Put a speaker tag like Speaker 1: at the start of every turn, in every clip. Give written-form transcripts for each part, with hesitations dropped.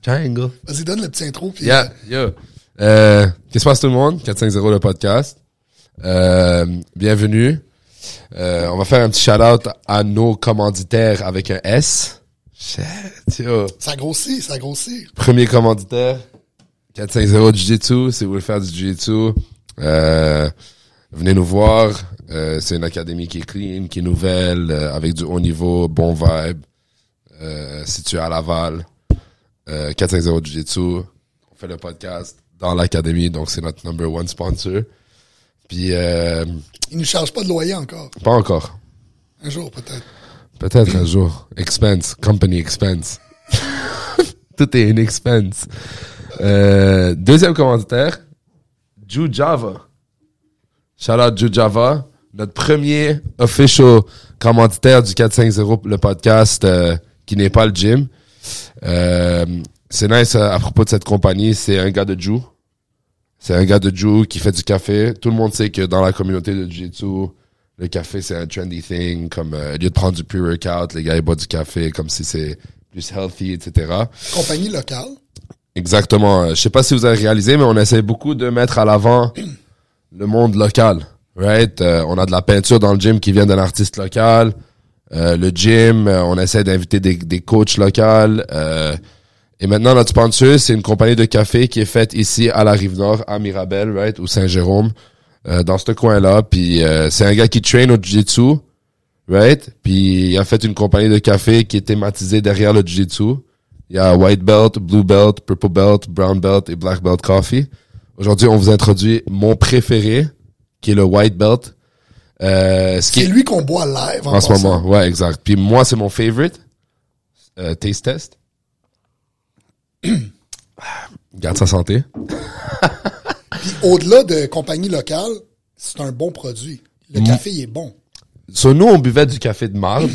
Speaker 1: Triangle.
Speaker 2: Vas-y, donne le petit intro. Puis,
Speaker 1: Yeah, yo. Qu'est-ce qui se passe tout le monde? 450 le podcast. Bienvenue. On va faire un petit shout-out à nos commanditaires avec un S. Shit, yo.
Speaker 2: Ça grossit, ça grossit.
Speaker 1: Premier commanditaire. 450 Jiu-Jitsu. Si vous voulez faire du Jiu-Jitsu, venez nous voir. C'est une académie qui est clean, qui est nouvelle, avec du haut niveau, bon vibe. Situé à Laval. 450 Jiu-Jitsu. On fait le podcast dans l'académie, donc c'est notre number one sponsor. Puis
Speaker 2: Ils nous chargent pas de loyer encore.
Speaker 1: pas encore.
Speaker 2: Un jour, peut-être.
Speaker 1: Peut-être un jour. Expense, company expense. Tout est une expense. Deuxième commanditaire, Jujava. Shout out Jujava, notre premier official commanditaire du 450 le podcast qui n'est pas le gym. C'est nice à propos de cette compagnie, c'est un gars de Ju. C'est un gars de Ju qui fait du café. Tout le monde sait que dans la communauté de Jiu-Jitsu, le café c'est un trendy thing. Comme au lieu de prendre du pre-workout, les gars ils boivent du café comme si c'est plus healthy, etc.
Speaker 2: Compagnie locale.
Speaker 1: Exactement. Je sais pas si vous avez réalisé, mais on essaie beaucoup de mettre à l'avant le monde local. Right? On a de la peinture dans le gym qui vient d'un artiste local. Le gym, on essaie d'inviter des coachs locaux. Et maintenant, notre sponsor, c'est une compagnie de café qui est faite ici à la Rive-Nord, à Mirabel, right, ou Saint-Jérôme, dans ce coin-là. Puis c'est un gars qui traîne au Jiu-Jitsu, right? Puis il a fait une compagnie de café qui est thématisée derrière le Jiu-Jitsu. Il y a White Belt, Blue Belt, Purple Belt, Brown Belt et Black Belt Coffee. Aujourd'hui, on vous introduit mon préféré, qui est le White Belt.
Speaker 2: C'est lui qu'on boit live
Speaker 1: en ce moment. Ouais, exact. Puis moi, c'est mon favorite. Taste test. Garde sa santé.
Speaker 2: Puis au-delà de compagnie locale, c'est un bon produit. Le café, il est bon.
Speaker 1: Sur nous, on buvait du café de marde.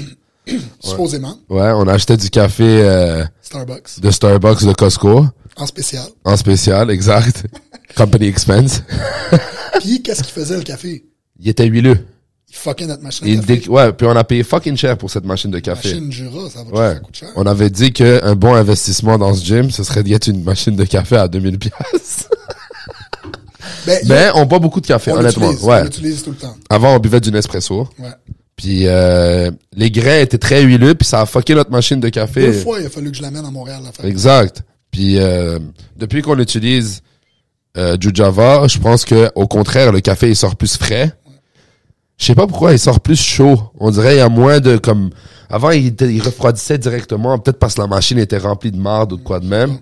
Speaker 2: Supposément.
Speaker 1: Ouais, on achetait du café
Speaker 2: Starbucks.
Speaker 1: de Starbucks de Costco.
Speaker 2: En spécial.
Speaker 1: En spécial, exact. Company expense.
Speaker 2: Puis qu'est-ce qu'il faisait le café?
Speaker 1: Il était huileux.
Speaker 2: Il fuckait notre machine de café.
Speaker 1: Ouais, puis on a payé fucking cher pour cette machine de café.
Speaker 2: Machine Jura, ça coûte cher.
Speaker 1: On avait dit qu'un bon investissement dans ce gym, ce serait d'y être une machine de café à 2000 piastres. Ben, on boit beaucoup de café, honnêtement.
Speaker 2: On l'utilise tout le temps.
Speaker 1: Avant, on buvait du Nespresso.
Speaker 2: Ouais.
Speaker 1: Puis les grains étaient très huileux, puis ça a fucké notre machine de café.
Speaker 2: 2 fois, il a fallu que je l'amène à Montréal. La faire.
Speaker 1: Exact. Puis depuis qu'on utilise Jujava, je pense que au contraire, le café il sort plus frais. Ouais. Je sais pas pourquoi il sort plus chaud. On dirait il y a moins de comme avant il refroidissait directement, peut-être parce que la machine était remplie de marde ou de quoi de même.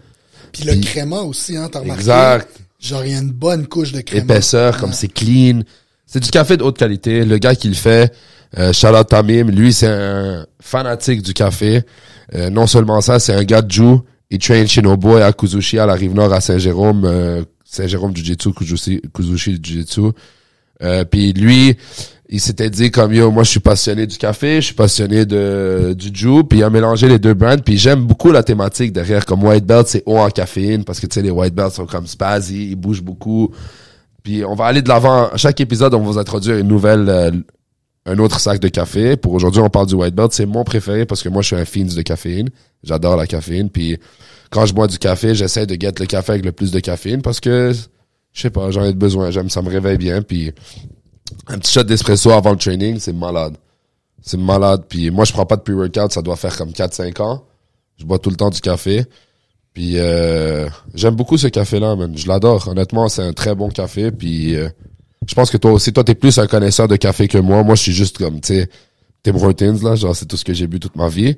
Speaker 2: Puis le créma aussi, hein, t'as remarqué.
Speaker 1: Exact.
Speaker 2: Genre il y a une bonne couche de créma.
Speaker 1: Épaisseur, comme c'est clean. C'est du café de haute qualité. Le gars qui le fait, shout out Tamim, lui c'est un fanatique du café. Non seulement ça, c'est un gars de Ju. Il traîne chez nos boys à Kuzushi, à la Rive-Nord, à Saint-Jérôme. Saint-Jérôme Jiu-Jitsu, Kuzushi Jiu-Jitsu. Puis lui, il s'était dit comme yo, moi je suis passionné du café, je suis passionné du Ju, puis il a mélangé les deux brands, puis j'aime beaucoup la thématique derrière, comme White Belt, c'est haut en caféine, parce que tu sais, les White Belts sont comme spazzy, ils bougent beaucoup. Puis on va aller de l'avant. À chaque épisode, on va vous introduire une nouvelle, un autre sac de café. Pour aujourd'hui, on parle du White Belt. C'est mon préféré parce que moi, je suis un fiend de caféine. J'adore la caféine. Puis quand je bois du café, j'essaie de get le café avec le plus de caféine parce que, je sais pas, j'en ai besoin. J'aime, ça me réveille bien. Puis un petit shot d'espresso avant le training, c'est malade. C'est malade. Puis moi, je prends pas de pre-workout. Ça doit faire comme 4-5 ans. Je bois tout le temps du café. Puis j'aime beaucoup ce café-là, man. Je l'adore. Honnêtement, c'est un très bon café. Puis je pense que toi aussi, toi, t'es plus un connaisseur de café que moi. Moi, je suis juste comme, tu sais, Tim Hortons, là. Genre, c'est tout ce que j'ai bu toute ma vie.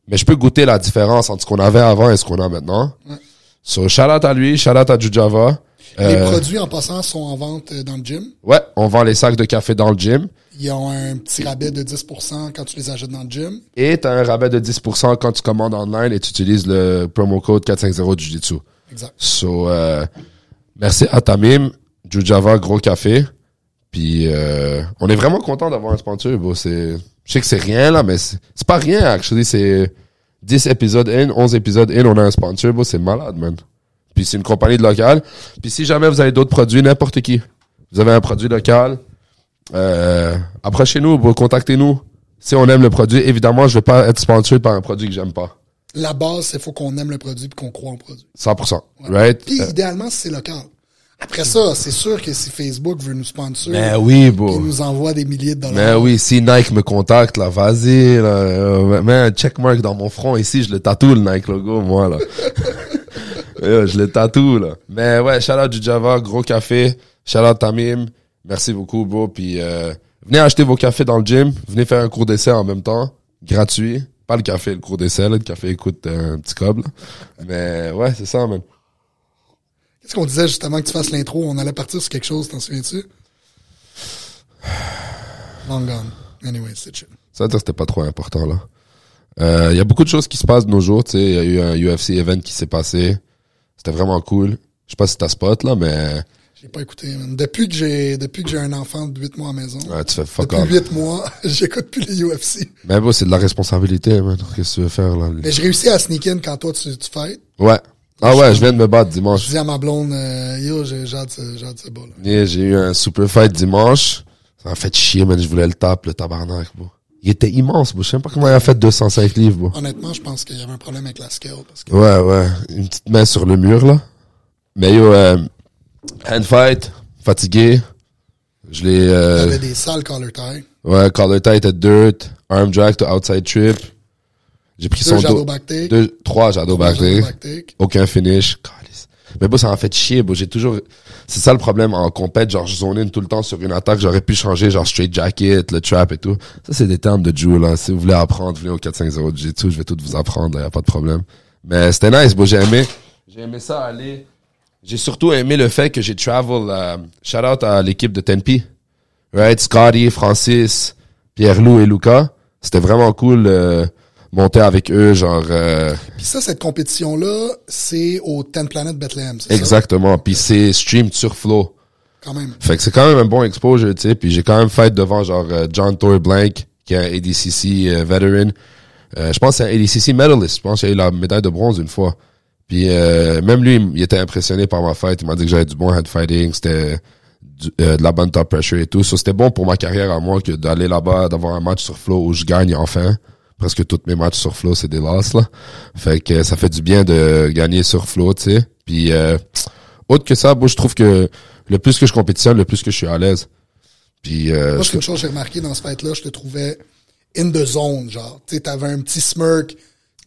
Speaker 1: Mais je peux goûter la différence entre ce qu'on avait avant et ce qu'on a maintenant. Ouais. So, shout out à lui, shout out à Jujava.
Speaker 2: Les produits, en passant, sont en vente dans le gym.
Speaker 1: Ouais, on vend les sacs de café dans le gym.
Speaker 2: Ils ont un petit rabais de 10% quand tu les achètes dans le gym.
Speaker 1: Et t'as un rabais de 10% quand tu commandes online et tu utilises le promo code 450 Jiu-Jitsu.
Speaker 2: Exact.
Speaker 1: So, merci à Tamim, Jujava, gros café. Puis, on est vraiment content d'avoir un sponsor, bro. Je sais que c'est rien, là, mais c'est pas rien, actually. C'est 10 épisodes in, 11 épisodes in, on a un sponsor, bro. C'est malade, man. Puis c'est une compagnie de locale. Puis si jamais vous avez d'autres produits, n'importe qui, vous avez un produit local, approchez-nous, contactez-nous. Si on aime le produit, évidemment, je vais pas être sponsor par un produit que j'aime pas.
Speaker 2: La base, c'est faut qu'on aime le produit et qu'on croit au produit.
Speaker 1: 100%. Right?
Speaker 2: Puis, idéalement, si c'est local. Après ça, c'est sûr que si Facebook veut nous sponsor,
Speaker 1: Mais oui, bro.
Speaker 2: il nous envoie des milliers de dollars.
Speaker 1: Mais oui, si Nike me contacte, là, vas-y, là, mets un checkmark dans mon front ici, je le tatoue, le Nike logo, moi, là. Je le tatoue, là. Mais ouais, shout out du Java, gros café. Shout out Tamim. Merci beaucoup, bro. Puis, venez acheter vos cafés dans le gym. Venez faire un cours d'essai en même temps. Gratuit. Pas le café, le cours d'essai, là. Le café coûte un petit cob, là. Mais ouais, c'est ça, man.
Speaker 2: Qu'est-ce qu'on disait justement que tu fasses l'intro? On allait partir sur quelque chose, t'en souviens-tu? Long gone. Anyway, c'est chill.
Speaker 1: Ça veut dire que c'était pas trop important, là. Y a beaucoup de choses qui se passent de nos jours, tu sais. Il y a eu un UFC event qui s'est passé. C'était vraiment cool. Je sais pas si t'as spot, là, mais...
Speaker 2: J'ai pas écouté, man. Depuis que j'ai un enfant de 8 mois à la maison.
Speaker 1: Ouais, tu fais fuck
Speaker 2: depuis
Speaker 1: off.
Speaker 2: 8 mois, j'écoute plus les UFC.
Speaker 1: Mais bon, c'est de la responsabilité, man. Qu'est-ce que tu veux faire, là?
Speaker 2: Mais je réussis à sneak in quand toi tu fêtes.
Speaker 1: Ouais. Ah ouais, je viens de me battre dimanche.
Speaker 2: Je dis à ma blonde, yo, j'ai hâte ce bas, là.
Speaker 1: Yeah, j'ai eu un super fight dimanche. Ça m'a fait chier, man. Je voulais le taper, le tabarnak, bro. Il était immense, bro. Je sais pas comment il a fait 205 livres, bro.
Speaker 2: Honnêtement, je pense qu'il y avait un problème avec la scale. Parce que...
Speaker 1: Ouais. Une petite main sur le mur, là. Mais yo, hand fight, fatigué. Je l'ai...
Speaker 2: J'avais des sales collar tie.
Speaker 1: Ouais, collar tie était dirt. Arm drag to outside trip. J'ai pris
Speaker 2: 2
Speaker 1: son
Speaker 2: shadow
Speaker 1: dos.
Speaker 2: back take.
Speaker 1: 3 shadow back take. Aucun finish. Calice. Mais bon, ça m'a fait chier, bon, j'ai toujours, c'est ça le problème en compète, genre, je zone in tout le temps sur une attaque, j'aurais pu changer, genre, straight jacket, le trap et tout. Ça, c'est des termes de Jiu, là. Si vous voulez apprendre, venez au 450 Jiu-Jitsu, je vais tout vous apprendre, y a pas de problème. Mais c'était nice, bon, j'ai aimé ça aller. J'ai surtout aimé le fait que j'ai travel, shout out à l'équipe de Tempe. Right? Scotty, Francis, Pierre-Loup et Luca. C'était vraiment cool, monter avec eux, genre...
Speaker 2: Puis ça, cette compétition-là, c'est au 10 Planet Bethlehem, c'est
Speaker 1: exactement. Puis c'est streamed sur Flow.
Speaker 2: Quand même.
Speaker 1: Fait que c'est quand même un bon exposure, tu sais. Puis j'ai quand même fait devant, genre, John Thor Blank, qui est un ADCC veteran. Je pense que c'est un ADCC medalist. Je pense qu'il a eu la médaille de bronze une fois. Puis même lui, il était impressionné par ma fight. Il m'a dit que j'avais du bon head fighting. C'était de la bonne top pressure et tout. Ça, c'était bon pour ma carrière à moi que d'aller là-bas, d'avoir un match sur Flow où je gagne enfin. Presque tous mes matchs sur Flow, c'est des losses, là. Fait que ça fait du bien de gagner sur Flow, tu sais. Puis, autre que ça, moi, je trouve que le plus que je compétitionne, le plus que je suis à l'aise. Puis,
Speaker 2: moi, c'est une chose que j'ai remarqué dans ce fight-là, je te trouvais in the zone, genre. Tu sais, t'avais un petit smirk.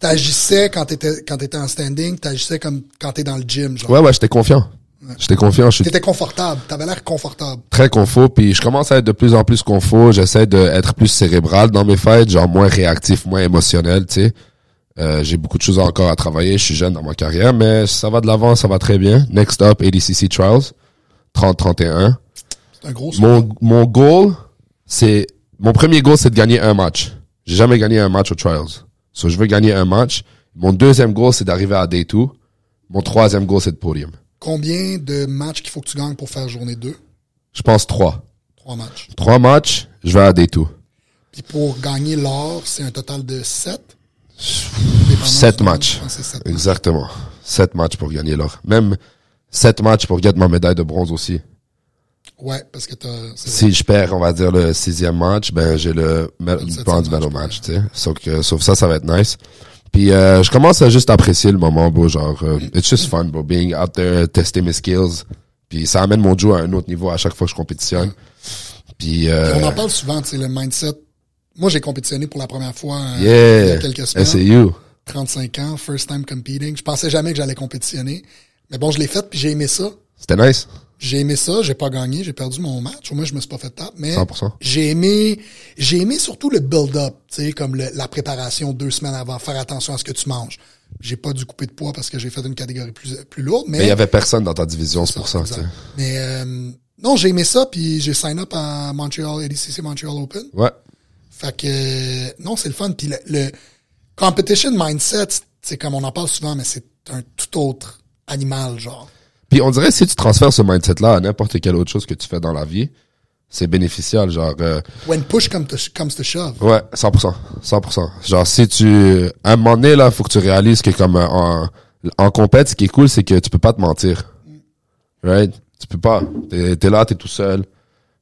Speaker 2: T'agissais quand t'étais en standing, t'agissais comme quand t'es dans le gym, genre.
Speaker 1: Ouais, j'étais confiant. Ouais. J'étais confiant.
Speaker 2: T'étais confortable. T'avais l'air confortable.
Speaker 1: Très confort. Puis je commence à être de plus en plus confort. J'essaie d'être plus cérébral dans mes fights, genre moins réactif, moins émotionnel, tu sais. J'ai beaucoup de choses encore à travailler. Je suis jeune dans ma carrière, mais ça va de l'avant, ça va très bien. Next up, ADCC Trials. 30-31.
Speaker 2: C'est un gros
Speaker 1: mon goal, mon premier goal, c'est de gagner un match. J'ai jamais gagné un match aux Trials. So, je veux gagner un match. Mon deuxième goal, c'est d'arriver à Day 2. Mon troisième goal, c'est de podium.
Speaker 2: Combien de matchs qu'il faut que tu gagnes pour faire journée 2?
Speaker 1: Je pense 3.
Speaker 2: 3 matchs.
Speaker 1: 3 matchs, je vais à Day 2.
Speaker 2: Puis pour gagner l'or, c'est un total de 7?
Speaker 1: 7 matchs.
Speaker 2: 7
Speaker 1: exactement. 7 matchs pour gagner l'or. Même 7 matchs pour gagner ma médaille de bronze aussi.
Speaker 2: Ouais, parce que
Speaker 1: si je perds, on va dire, le 6e match, ben, j'ai le bronze medal match, tu sais. Sauf ça va être nice. Puis je commence à juste apprécier le moment, bro, genre it's just fun, bro, being out there, tester mes skills. Puis ça amène mon jeu à un autre niveau à chaque fois que je compétitionne. Puis
Speaker 2: on en parle souvent, tu sais, le mindset. Moi, j'ai compétitionné pour la première fois il y a quelques semaines.
Speaker 1: SAU.
Speaker 2: 35 ans, first time competing. Je pensais jamais que j'allais compétitionner. Mais bon, je l'ai fait puis j'ai aimé ça.
Speaker 1: C'était nice.
Speaker 2: J'ai aimé ça, j'ai pas gagné, j'ai perdu mon match. Au moins, je me suis pas fait taper, mais
Speaker 1: 100%.
Speaker 2: j'ai aimé surtout le build-up, tu sais, comme la préparation 2 semaines avant, faire attention à ce que tu manges. J'ai pas dû couper de poids parce que j'ai fait une catégorie plus lourde, mais
Speaker 1: il y avait personne dans ta division, c'est pour ça, tu sais.
Speaker 2: Mais non, j'ai aimé ça puis j'ai sign up à Montreal ADCC Montreal Open.
Speaker 1: Ouais.
Speaker 2: Fait que non, c'est le fun puis le competition mindset, c'est comme on en parle souvent, mais c'est un tout autre animal, genre.
Speaker 1: Puis on dirait si tu transfères ce mindset-là à n'importe quelle autre chose que tu fais dans la vie, c'est bénéficial, genre...
Speaker 2: When push comes to shove.
Speaker 1: Ouais, 100%. 100%. Genre, à un moment donné, là, faut que tu réalises que comme en compète, ce qui est cool, c'est que tu peux pas te mentir. Right? Tu peux pas. T'es là, t'es tout seul.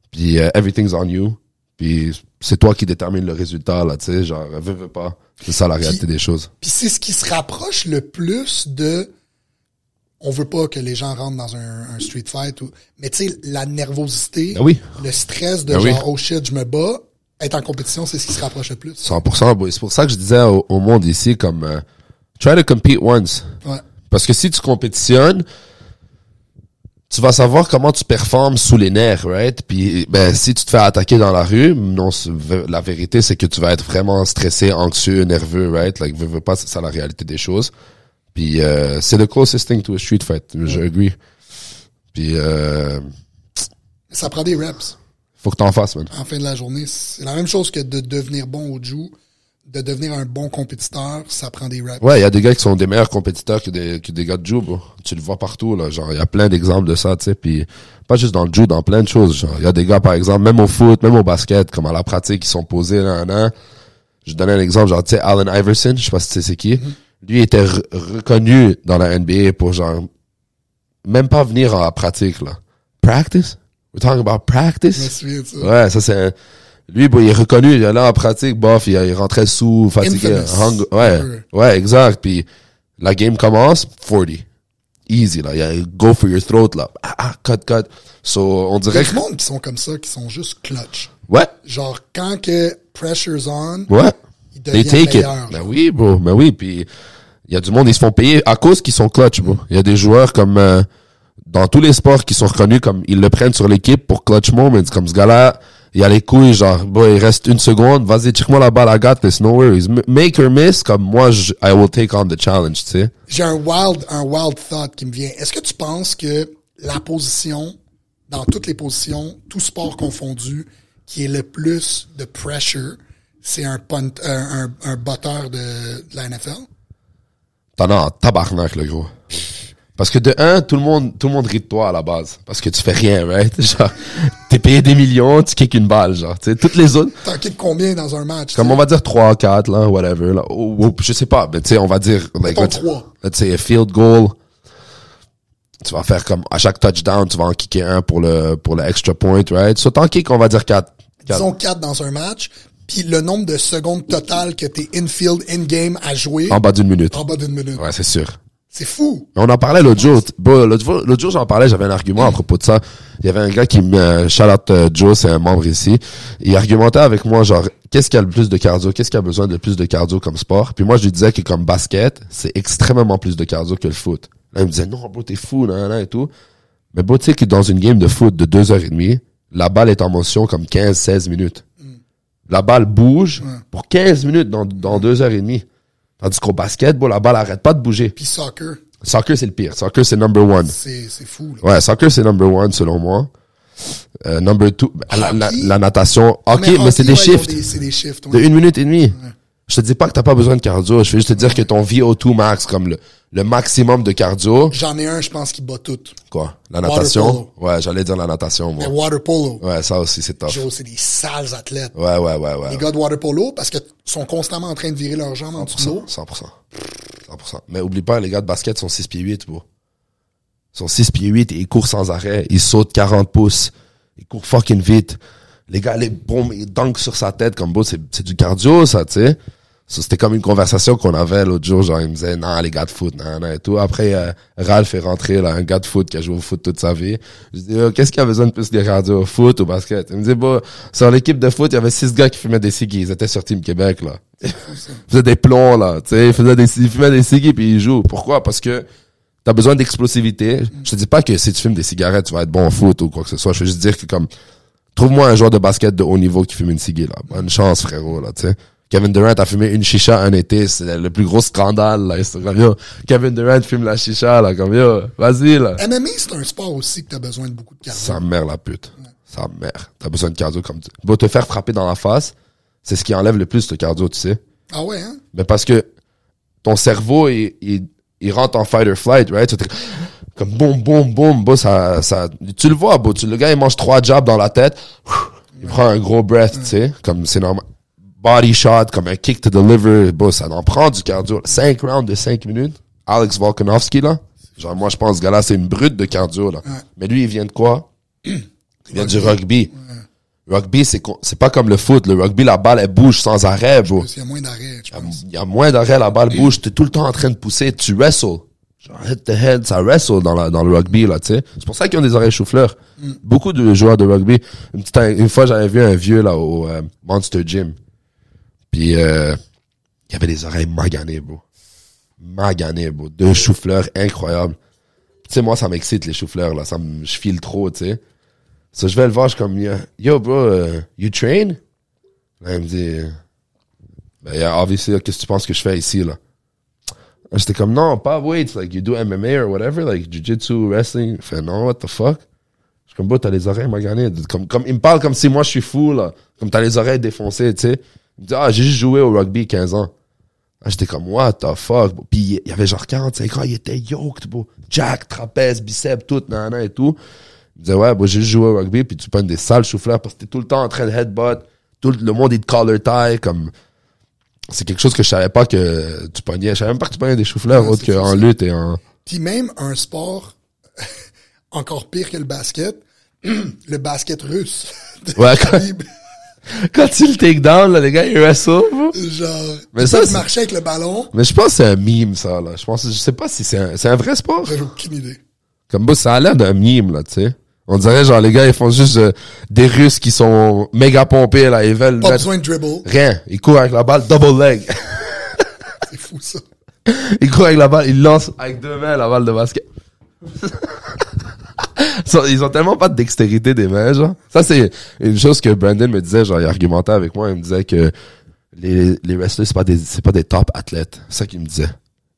Speaker 1: Puis everything's on you. Puis c'est toi qui détermine le résultat, là, tu sais, genre, veux pas. C'est ça la réalité des choses.
Speaker 2: Puis c'est ce qui se rapproche le plus de... On veut pas que les gens rentrent dans un street fight, mais tu sais, la nervosité,
Speaker 1: Ben oui.
Speaker 2: le stress de
Speaker 1: Ben oui.
Speaker 2: oh shit, je me bats, être en compétition, c'est ce qui se rapproche le plus.
Speaker 1: 100%, boy. C'est pour ça que je disais au monde ici, comme, try to compete once.
Speaker 2: Ouais.
Speaker 1: Parce que si tu compétitionnes, tu vas savoir comment tu performes sous les nerfs, right? Puis, ben, si tu te fais attaquer dans la rue, non, la vérité, c'est que tu vas être vraiment stressé, anxieux, nerveux, right? Like, veux pas, c'est ça la réalité des choses. Puis, c'est le closest thing to a street fight. Je agree. Puis,
Speaker 2: Ça prend des reps.
Speaker 1: faut que t'en fasses, man.
Speaker 2: En fin de la journée, c'est la même chose que de devenir bon au jiu, de devenir un bon compétiteur, ça prend des reps.
Speaker 1: Ouais, il y a des gars qui sont des meilleurs compétiteurs que des gars de jiu, bro. Tu le vois partout, là. Genre, il y a plein d'exemples de ça, tu sais. Puis, pas juste dans le jiu, dans plein de choses. Genre, il y a des gars, par exemple, même au foot, même au basket, comme à la pratique, qui sont posés là. Je donnais un exemple, genre, tu sais, Allen Iverson, je sais pas si tu sais c'est qui. Lui était reconnu dans la NBA pour, genre, même pas venir en pratique, là. Practice? We're talking about practice?
Speaker 2: Je me souviens de ça.
Speaker 1: Ouais, ça c'est lui, bon, il est reconnu, il est là en pratique, bof, il rentrait sous, fatigué. Ouais, exact. Puis la game commence, 40. Easy, là. Il y a go for your throat, là. Cut. So, on
Speaker 2: Il y a
Speaker 1: dirait
Speaker 2: du
Speaker 1: que...
Speaker 2: monde qui sont comme ça, qui sont juste clutch.
Speaker 1: Ouais,
Speaker 2: Genre, quand que pressure's on,
Speaker 1: ouais.
Speaker 2: ils
Speaker 1: They
Speaker 2: deviennent
Speaker 1: take it.
Speaker 2: meilleurs.
Speaker 1: Ben oui, bro. Ben oui, puis il y a du monde, ils se font payer à cause qu'ils sont clutch, bro. Il y a des joueurs comme... dans tous les sports qui sont reconnus comme ils le prennent sur l'équipe pour clutch moments, comme ce gars-là, il a les couilles, genre, bon, il reste une seconde, vas-y, tire-moi la balle, I got this, no worries. Make or miss, comme moi, I will take on the challenge, tu sais.
Speaker 2: J'ai un wild thought qui me vient. Est-ce que tu penses que la position, dans toutes les positions, tout sport confondu, qui est le plus de pressure, c'est un botteur de la NFL?
Speaker 1: T'en as en tabarnak, le gros. Parce que de un, tout le monde rit de toi à la base. Parce que tu fais rien, right? Genre, t'es payé des millions, tu kicks une balle, genre, tu sais. Toutes les autres.
Speaker 2: T'en kick combien dans un match?
Speaker 1: Comme on va dire 3, 4, là, whatever, là. Ou je sais pas, mais tu sais, on va dire, like, let's say a field goal. Tu vas faire comme, à chaque touchdown, tu vas en kicker un pour le extra point, right? So, t'en kick, on va dire 4.
Speaker 2: Disons 4 dans un match. Puis le nombre de secondes totales que t'es in-field, in-game à jouer.
Speaker 1: En bas d'une minute.
Speaker 2: En bas d'une minute.
Speaker 1: Ouais, c'est sûr.
Speaker 2: C'est fou.
Speaker 1: On en parlait l'autre jour. Bon, l'autre jour, j'en parlais, j'avais un argument à propos de ça. Il y avait un gars qui me, shout out Joe, c'est un membre ici. Il argumentait avec moi, genre, qu'est-ce qui a le plus de cardio? Qu'est-ce qui a besoin de plus de cardio comme sport? Puis moi, je lui disais que comme basket, c'est extrêmement plus de cardio que le foot. Là, il me disait, non, bro, t'es fou, nan, et tout. Mais bro, tu sais que dans une game de foot de 2h30, la balle est en motion comme 15-16 minutes. La balle bouge pour 15 minutes dans 2h30. Tandis qu'au basket, bon, la balle arrête pas de bouger.
Speaker 2: Puis soccer.
Speaker 1: Soccer, c'est le pire. Soccer, c'est number one.
Speaker 2: C'est fou, là.
Speaker 1: Ouais, soccer, c'est number one, selon moi. Number two, la natation. Hockey, mais c'est des shifts.
Speaker 2: C'est des shifts,
Speaker 1: De 1 minute et demie. Je te dis pas que t'as pas besoin de cardio. Je vais juste te dire que ton VO2 max, comme le maximum de cardio.
Speaker 2: J'en ai un, je pense, qui bat tout.
Speaker 1: Quoi? La natation?
Speaker 2: Water polo.
Speaker 1: Ouais, j'allais dire la natation, moi.
Speaker 2: Mais water polo.
Speaker 1: Ouais, ça aussi, c'est tough.
Speaker 2: Joe, c'est des sales athlètes.
Speaker 1: Ouais.
Speaker 2: Les gars de water polo, parce que sont constamment en train de virer leurs jambes en dessous de l'eau.
Speaker 1: 100%. Mais oublie pas, les gars de basket sont 6 pieds 8, bro. Ils sont 6 pieds 8 et ils courent sans arrêt. Ils sautent 40 pouces. Ils courent fucking vite. Les gars, ils dunkent sur sa tête comme, bro, c'est du cardio, ça, tu sais. So, c'était comme une conversation qu'on avait l'autre jour, genre, il me disait, non, les gars de foot, non, et tout. Après, Ralph est rentré, là, un gars de foot qui a joué au foot toute sa vie. Je dis, qu'est-ce qu'il y a besoin de plus de cardio, au foot ou au basket? Il me dit, bon, sur l'équipe de foot, il y avait 6 gars qui fumaient des cigis. Ils étaient sur Team Québec, là. Ils faisaient des plombs, là, tu sais, ils fumaient des cigis puis ils jouent. Pourquoi? Parce que t'as besoin d'explosivité. Je te dis pas que si tu fumes des cigarettes, tu vas être bon au foot ou quoi que ce soit. Je veux juste dire que comme, trouve-moi un joueur de basket de haut niveau qui fume une cigui, là. Bonne chance, frérot, là, tu sais. Kevin Durant a fumé une chicha un été, c'est le plus gros scandale, là. C'est comme, yo, Kevin Durant fume la chicha, là, comme, yo, vas-y, là.
Speaker 2: MMA, c'est un sport aussi que t'as besoin de beaucoup de cardio.
Speaker 1: Sa mère, la pute. Sa mère. T'as besoin de cardio comme tu... Bon, te faire frapper dans la face, c'est ce qui enlève le plus de cardio, tu sais.
Speaker 2: Ah ouais, hein?
Speaker 1: Mais parce que ton cerveau, il rentre en fight or flight, right? Comme boum, boum, boum, bon, ça, tu le vois, bon, le gars, il mange 3 jabs dans la tête, il prend un gros breath, tu sais, comme c'est normal. Body shot, comme un kick to the liver, bon, ça en prend du cardio. 5 rounds de 5 minutes. Alex Volkanovski, là. Genre, moi, je pense, ce gars-là, c'est une brute de cardio, là.
Speaker 2: Ouais.
Speaker 1: Mais lui, il vient de quoi? Il vient du rugby. Rugby, c'est pas comme le foot. Le rugby, la balle, elle bouge sans arrêt, bro.
Speaker 2: Il y a moins d'arrêt, je pense.
Speaker 1: Il y a moins d'arrêt, la balle bouge. T'es tout le temps en train de pousser. Tu wrestles. Genre, hit the head, ça wrestle dans le rugby, là, tu sais. C'est pour ça qu'ils ont des oreilles chou-fleur. Beaucoup de joueurs de rugby. Une fois, j'avais vu un vieux, là, au Monster Gym. Puis, il y avait des oreilles maganées, bro. Maganées, bro. De chou-fleur incroyables. Tu sais, moi, ça m'excite, les chou-fleurs, là. Je file trop, tu sais. So, je vais le voir, je suis comme, yo, bro, you train? Là, il me dit, ben, yeah, obviously, qu'est-ce que tu penses que je fais ici, là? J'étais comme, non, pas weights, like, you do MMA or whatever, like, jiu-jitsu, wrestling. Il fait, non, what the fuck? Je suis comme, bro, t'as les oreilles maganées. Comme, il me parle comme si moi, je suis fou, là. Comme t'as les oreilles défoncées, tu sais. Il me dit, j'ai juste joué au rugby 15 ans. J'étais comme, what the fuck? Bro. Puis, il y avait genre 45 ans, il était yoked, bro. Jack, trapèze, biceps, tout, nanana et tout. Il me disait, ouais, j'ai juste joué au rugby, puis tu prends des sales chou-fleurs parce que t'es tout le temps en train de headbutt. Tout le monde, il te collar tie, comme, c'est quelque chose que je savais pas que tu pognais. Je savais même pas que tu pognais des chou-fleurs autre qu'en lutte et en...
Speaker 2: Puis même un sport encore pire que le basket russe.
Speaker 1: Ouais, quand il le take down, là, les gars, ils wrestle,
Speaker 2: genre,
Speaker 1: mais ça,
Speaker 2: tu marchais avec le ballon.
Speaker 1: Mais je pense que c'est un meme, ça, là. Je sais pas si c'est un vrai sport.
Speaker 2: J'ai aucune idée.
Speaker 1: Comme, bah, ça a l'air d'un meme, là, tu sais. On dirait, genre, les gars, ils font juste des Russes qui sont méga pompés, là, ils veulent...
Speaker 2: Pas besoin de dribble.
Speaker 1: Rien. Ils courent avec la balle, double leg.
Speaker 2: C'est fou, ça.
Speaker 1: Ils courent avec la balle, ils lancent avec 2 mains la balle de basket. Ils ont tellement pas de dextérité des mains, genre. Ça, c'est une chose que Brandon me disait, genre, il argumentait avec moi, il me disait que les wrestlers, c'est pas des top athlètes. C'est ça qu'il me disait.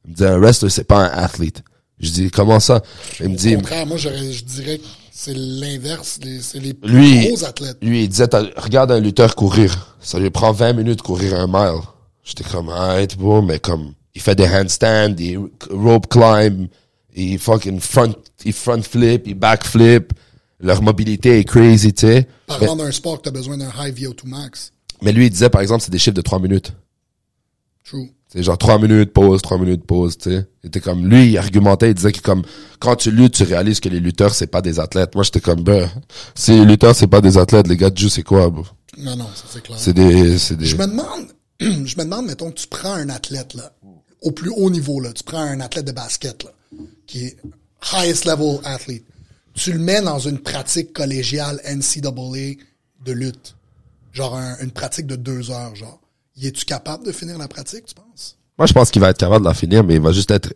Speaker 1: Il me disait, un wrestler, c'est pas un athlète. Je dis, comment ça? Il me dit...
Speaker 2: Au contraire, moi, je dirais que c'est l'inverse. C'est les gros athlètes.
Speaker 1: Lui, il disait, regarde un lutteur courir. Ça lui prend 20 minutes de courir 1 mile. J'étais comme, arrête, bon, mais comme, il fait des handstands, des rope climb, il front flip, il back flip. Leur mobilité est crazy, tu sais.
Speaker 2: Parlant d'un sport que t'as besoin d'un high VO2 max.
Speaker 1: Mais lui, il disait, par exemple, c'est des chiffres de 3 minutes.
Speaker 2: True.
Speaker 1: C'est genre 3 minutes, pause, tu sais. Il était comme, lui, il argumentait, il disait que comme, quand tu luttes, tu réalises que les lutteurs, c'est pas des athlètes. Moi, j'étais comme, si les lutteurs, c'est pas des athlètes, les gars de jiu, c'est quoi, bro?
Speaker 2: Non, ça c'est clair.
Speaker 1: C'est des...
Speaker 2: Je me demande, mettons, que tu prends un athlète, là, au plus haut niveau, là, tu prends un athlète de basket, là, qui est highest level athlete. Tu le mets dans une pratique collégiale NCAA de lutte. Genre, une pratique de 2 heures, genre. Y es-tu capable de finir la pratique, tu penses?
Speaker 1: Moi, je pense qu'il va être capable de la finir, mais il va juste être...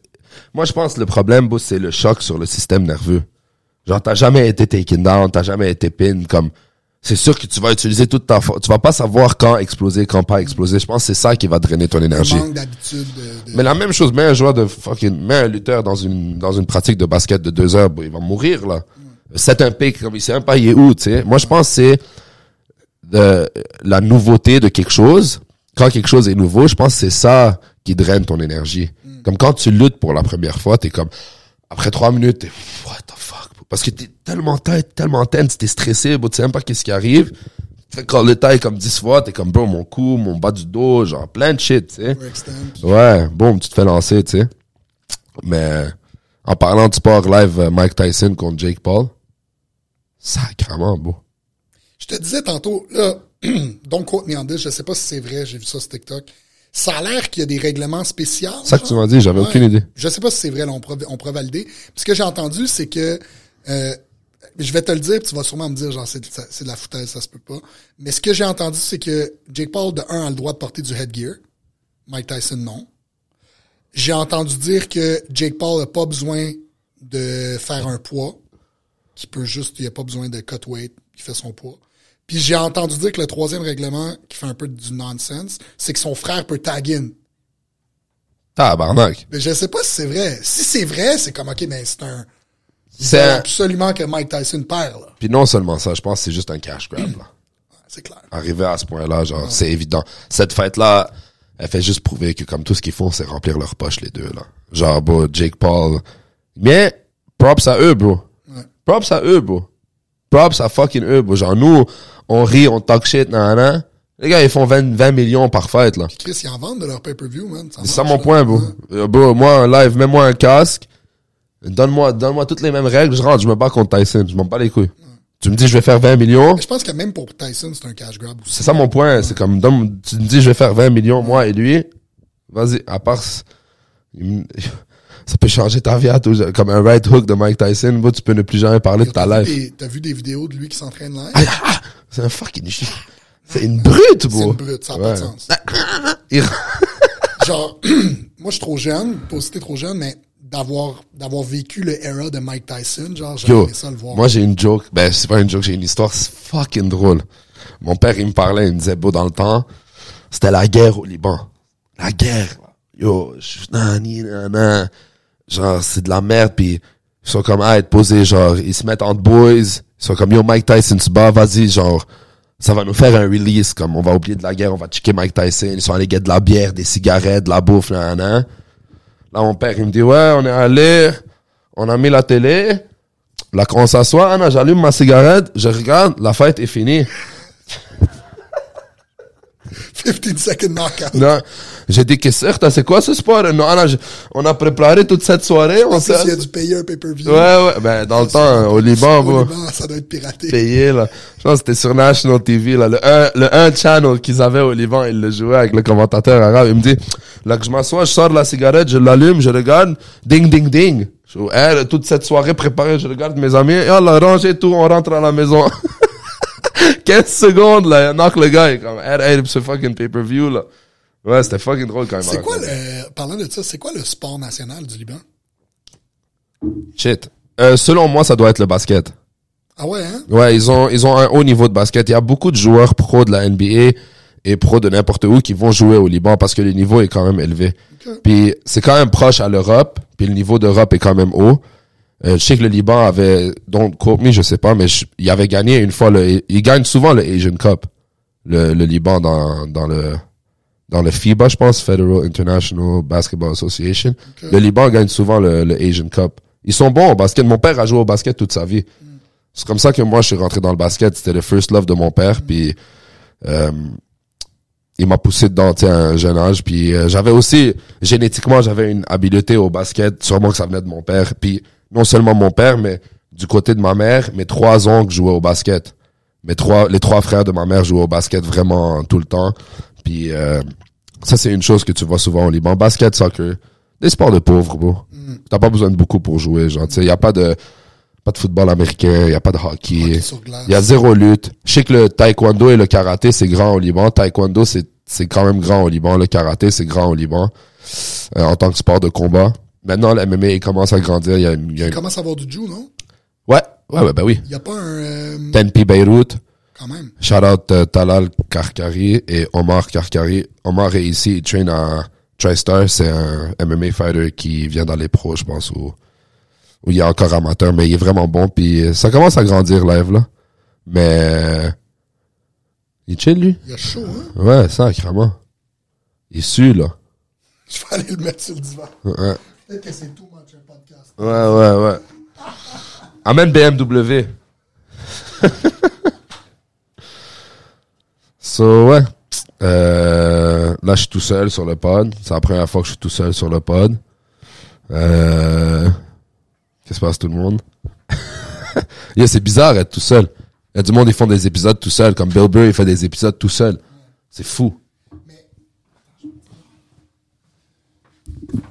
Speaker 1: Moi, je pense que le problème, bro, c'est le choc sur le système nerveux. Genre, t'as jamais été taken down, t'as jamais été pin, comme... C'est sûr que tu vas utiliser toute ta force. Tu vas pas savoir quand exploser, quand pas exploser. Je pense que c'est ça qui va drainer ton énergie.
Speaker 2: Le manque d'habitude
Speaker 1: Mais la même chose, mets un lutteur dans une pratique de basket de 2 heures, bro, il va mourir, là. C'est un pic, comme il sait même pas il est où, tu sais. Moi, je pense que c'est la nouveauté de quelque chose. Quand quelque chose est nouveau, je pense que c'est ça qui draine ton énergie. Comme quand tu luttes pour la première fois, t'es comme, après 3 minutes, t'es, what the fuck, bro? Parce que t'es tellement tense, t'es stressé, bro, tu sais même pas qu'est-ce qui arrive. Tu fais call the tie comme 10 fois, t'es comme, bro, mon cou, mon bas du dos, genre, plein de shit, tu sais. Ouais, boum, tu te fais lancer, tu sais. Mais, en parlant de sport live, Mike Tyson contre Jake Paul, sacrément beau.
Speaker 2: Je te disais tantôt, là, don't quote me on this, je sais pas si c'est vrai, j'ai vu ça sur TikTok. Ça a l'air qu'il y a des règlements spéciaux.
Speaker 1: C'est ça que tu m'as dit, j'avais aucune idée.
Speaker 2: Je sais pas si c'est vrai, là, on pourra valider. Puis ce que j'ai entendu, c'est que, je vais te le dire, puis tu vas sûrement me dire, genre, c'est de la foutaise, ça se peut pas. Mais ce que j'ai entendu, c'est que Jake Paul, de 1, a le droit de porter du headgear. Mike Tyson, non. J'ai entendu dire que Jake Paul a pas besoin de faire un poids, il a pas besoin de cut weight, il fait son poids. Puis j'ai entendu dire que le 3e règlement, qui fait un peu du nonsense, c'est que son frère peut tag in.
Speaker 1: Tabarnak.
Speaker 2: Mais je sais pas si c'est vrai. Si c'est vrai, c'est comme, ok, mais c'est absolument que Mike Tyson perd, là.
Speaker 1: Puis non seulement ça, je pense que c'est juste un cash grab, là.
Speaker 2: C'est clair.
Speaker 1: Arriver à ce point-là, genre, c'est évident. Cette fête-là, elle fait juste prouver que comme tout ce qu'ils font, c'est remplir leur poche, les deux, là. Genre, bro, Jake Paul. Mais, props à eux, bro.
Speaker 2: Ouais.
Speaker 1: Props à eux, bro. Props à fucking eux, bro. Genre, nous, on rit, on talk shit, nan. Les gars, ils font 20 millions par fête, là.
Speaker 2: Puis Chris, ils en vendent de leur pay-per-view, man.
Speaker 1: C'est ça mon point, bro. Bro, moi, en live, mets-moi un casque. Donne-moi toutes les mêmes règles, je rentre, je me bats contre Tyson. Je m'en bats les couilles. Tu me dis, je vais faire 20 millions.
Speaker 2: Mais je pense que même pour Tyson, c'est un cash grab aussi.
Speaker 1: C'est ça mon point. C'est comme, tu me dis, je vais faire 20 millions, moi et lui. Vas-y, à part, ça peut changer ta vie à tout. Comme un right hook de Mike Tyson, bro, tu peux ne plus jamais parler de ta life.
Speaker 2: T'as vu des vidéos de lui qui s'entraîne live?
Speaker 1: C'est un fucking shit. C'est une brute, bro.
Speaker 2: C'est une brute, ça n'a pas de sens. Genre, moi, je suis trop jeune, toi aussi t'es trop jeune, mais d'avoir vécu le era de Mike Tyson, genre, j'aimerais ça le voir.
Speaker 1: Moi, j'ai une joke. Ben, c'est pas une joke, j'ai une histoire fucking drôle. Mon père, il me parlait, il me disait, dans le temps, c'était la guerre au Liban. La guerre. Yo, genre, c'est de la merde, pis ils sont comme, être posés, genre, ils se mettent entre boys, ils sont comme, yo, Mike Tyson, tu bats, vas-y, genre, ça va nous faire un release, comme, on va oublier de la guerre, on va checker Mike Tyson, ils sont allés get de la bière, des cigarettes, de la bouffe, Là, mon père, il me dit, ouais, on est allé, on a mis la télé, là, quand on s'assoit, j'allume ma cigarette, je regarde, la fête est finie.
Speaker 2: 15 second knockout.
Speaker 1: Non, j'ai dit, qu'est-ce que c'est quoi ce sport? Non, on a préparé toute cette soirée.
Speaker 2: En plus, il a dû payer un pay-per-view.
Speaker 1: Ouais, ben, dans le temps, au Liban,
Speaker 2: Au Liban, ça doit être piraté.
Speaker 1: Payé, là. Je pense que c'était sur National TV, là. Le 1 channel qu'ils avaient au Liban, ils le jouaient avec le commentateur arabe. Il me dit, là, que je m'assois, je sors la cigarette, je l'allume, je regarde, ding, ding, ding. Toute cette soirée préparée, je regarde mes amis, et on a rangé tout, on rentre à la maison. 15 secondes, là, il knock le gars, il est comme, ce fucking pay-per-view, là. Ouais, c'était fucking drôle quand même.
Speaker 2: C'est quoi parlant de ça, c'est quoi le sport national du Liban?
Speaker 1: Shit. Selon moi, ça doit être le basket.
Speaker 2: Ah ouais, hein?
Speaker 1: Ouais, ils ont un haut niveau de basket. Il y a beaucoup de joueurs pros de la NBA et pros de n'importe où qui vont jouer au Liban parce que le niveau est quand même élevé. Okay. Puis c'est quand même proche à l'Europe, puis le niveau d'Europe est quand même haut. Je sais que le Liban avait, don't quote me, je sais pas, mais il avait gagné une fois il gagne souvent le Asian Cup. Le Liban dans le FIBA, je pense, Federal International Basketball Association. Okay. Le Liban gagne souvent le Asian Cup. Ils sont bons au basket. Mon père a joué au basket toute sa vie. C'est comme ça que moi, je suis rentré dans le basket. C'était le first love de mon père. Puis il m'a poussé dedans, à un jeune âge. Puis j'avais aussi, génétiquement, j'avais une habileté au basket. Sûrement que ça venait de mon père. Puis non seulement mon père, mais du côté de ma mère, mes 3 oncles jouaient au basket. Les 3 frères de ma mère jouaient au basket vraiment tout le temps. Puis ça, c'est une chose que tu vois souvent au Liban. Basket, soccer, des sports de pauvres, bro. T'as pas besoin de beaucoup pour jouer, genre. Tu sais, y a pas de football américain, y a pas de hockey. Il y a 0 lutte. Je sais que le taekwondo et le karaté, c'est grand au Liban. Taekwondo, c'est quand même grand au Liban. Le karaté, c'est grand au Liban. En tant que sport de combat. Maintenant, le MMA, il commence à grandir. Il
Speaker 2: commence à avoir du jiu, non?
Speaker 1: Ouais, ben oui.
Speaker 2: Il y a pas un...
Speaker 1: Tenpi Beyrouth.
Speaker 2: Quand même.
Speaker 1: Shout out Talal Karkari et Omar Karkari. Omar est ici, il traîne à TriStar. C'est un MMA fighter qui vient dans les pros, je pense, où il est encore amateur, mais il est vraiment bon. Puis ça commence à grandir live, là. Mais il est chill, lui.
Speaker 2: Il a chaud, hein?
Speaker 1: Ouais, sacrément. Il sue, là.
Speaker 2: Je vais aller le mettre sur le divan.
Speaker 1: Ouais.
Speaker 2: Peut-être que c'est tout much un podcast.
Speaker 1: Ouais. Amène BMW. So, ouais. Là, je suis tout seul sur le pod. C'est la première fois que je suis tout seul sur le pod. Qu'est-ce qui se passe, tout le monde? Yeah, c'est bizarre d'être tout seul. Il y a du monde, ils font des épisodes tout seul. Comme Bill Burr, il fait des épisodes tout seul. C'est fou.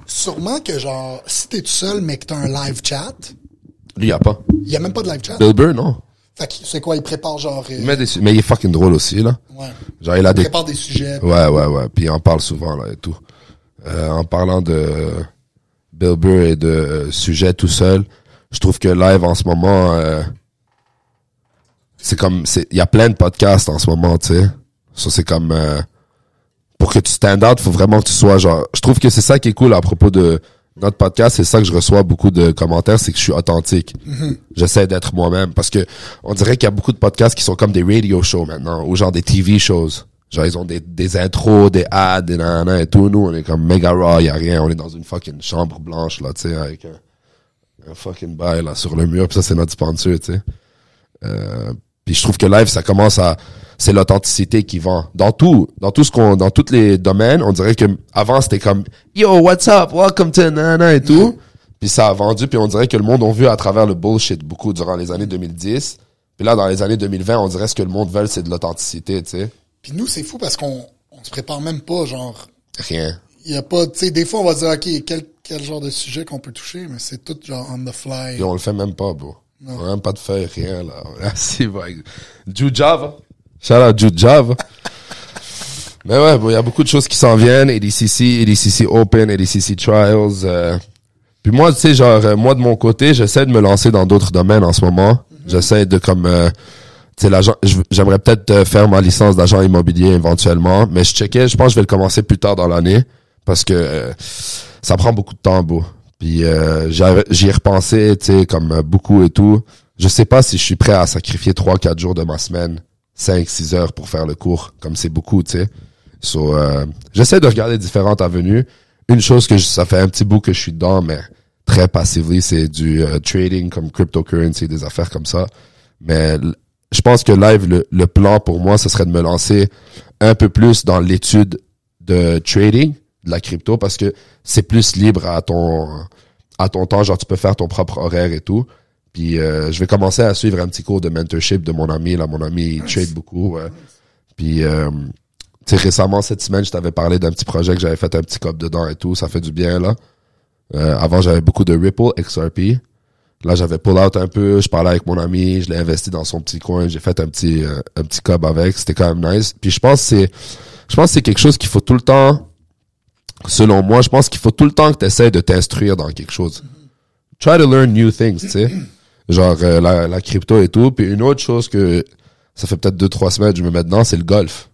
Speaker 2: Sûrement que, genre, si t'es tout seul, mais que t'as un live chat...
Speaker 1: Lui, il n'y a pas.
Speaker 2: Il y a même pas de live chat?
Speaker 1: Bill Burr, non.
Speaker 2: Fait que c'est quoi, il prépare genre...
Speaker 1: Mais il est fucking drôle aussi, là.
Speaker 2: Ouais.
Speaker 1: Genre, il
Speaker 2: prépare des sujets.
Speaker 1: Ouais. Puis il en parle souvent, là, et tout. En parlant de Bill Burr et de sujets tout seul, je trouve que live, en ce moment, il y a plein de podcasts en ce moment, tu sais. Ça, c'est comme... pour que tu stand out, faut vraiment que tu sois genre... Je trouve que c'est ça qui est cool à propos de notre podcast, c'est ça que je reçois beaucoup de commentaires, c'est que je suis authentique. Mm-hmm. J'essaie d'être moi-même parce que on dirait qu'il y a beaucoup de podcasts qui sont comme des radio shows maintenant, ou genre des TV shows. Genre ils ont des intros, des ads, des nanana et tout. Nous, on est comme méga raw, y a rien. On est dans une fucking chambre blanche, là, tu sais, avec un fucking bail, là, sur le mur, pis ça, c'est notre sponsor, tu sais. Puis je trouve que live, ça commence à... C'est l'authenticité qui vend. Dans tous les domaines, on dirait que avant c'était comme yo, what's up, welcome to nanana et tout. Puis ça a vendu, puis on dirait que le monde a vu à travers le bullshit beaucoup durant les années 2010. Puis là, dans les années 2020, on dirait ce que le monde veut, c'est de l'authenticité, tu sais.
Speaker 2: Puis nous, c'est fou parce qu'on se prépare même pas, genre...
Speaker 1: Rien.
Speaker 2: Il y a pas, tu sais, des fois, on va dire, OK, quel genre de sujet qu'on peut toucher, mais c'est tout genre on the fly.
Speaker 1: Puis on le fait même pas, bro. On a même pas de feuille, rien, là. On est assis, bro. Jude Java. Shout out Jude Java. Mais ouais, bon, il y a beaucoup de choses qui s'en viennent. ADCC Open, ADCC Trials. Puis moi, tu sais, genre, moi de mon côté, j'essaie de me lancer dans d'autres domaines en ce moment. J'essaie de comme, tu sais, l'agent, j'aimerais peut-être faire ma licence d'agent immobilier éventuellement. Mais je pense que je vais le commencer plus tard dans l'année parce que ça prend beaucoup de temps, bro. Puis j'y ai repensé, tu sais, comme beaucoup et tout. Je sais pas si je suis prêt à sacrifier 3-4 jours de ma semaine, 5-6 heures pour faire le cours, comme c'est beaucoup, tu sais. So, j'essaie de regarder différentes avenues. Une chose ça fait un petit bout que je suis dedans, mais très passively, c'est du trading comme cryptocurrency, des affaires comme ça. Mais je pense que live, le plan pour moi, ce serait de me lancer un peu plus dans l'étude de trading, de la crypto, parce que c'est plus libre à ton temps. Genre, tu peux faire ton propre horaire et tout. Puis je vais commencer à suivre un petit cours de mentorship de mon ami. Là, mon ami, il trade beaucoup. Ouais. Puis tu sais, récemment, cette semaine, je t'avais parlé d'un petit projet que j'avais fait un petit cop dedans et tout. Ça fait du bien, là. Avant, j'avais beaucoup de Ripple, XRP. Là, j'avais pull out un peu. Je parlais avec mon ami. Je l'ai investi dans son petit coin. J'ai fait un petit cop avec. C'était quand même nice. Puis je pense que c'est quelque chose qu'il faut tout le temps, selon moi, je pense qu'il faut tout le temps que tu essaies de t'instruire dans quelque chose. Try to learn new things, tu sais. Genre, la crypto et tout. Puis une autre chose que ça fait peut-être 2-3 semaines que je me mets dedans, c'est le golf.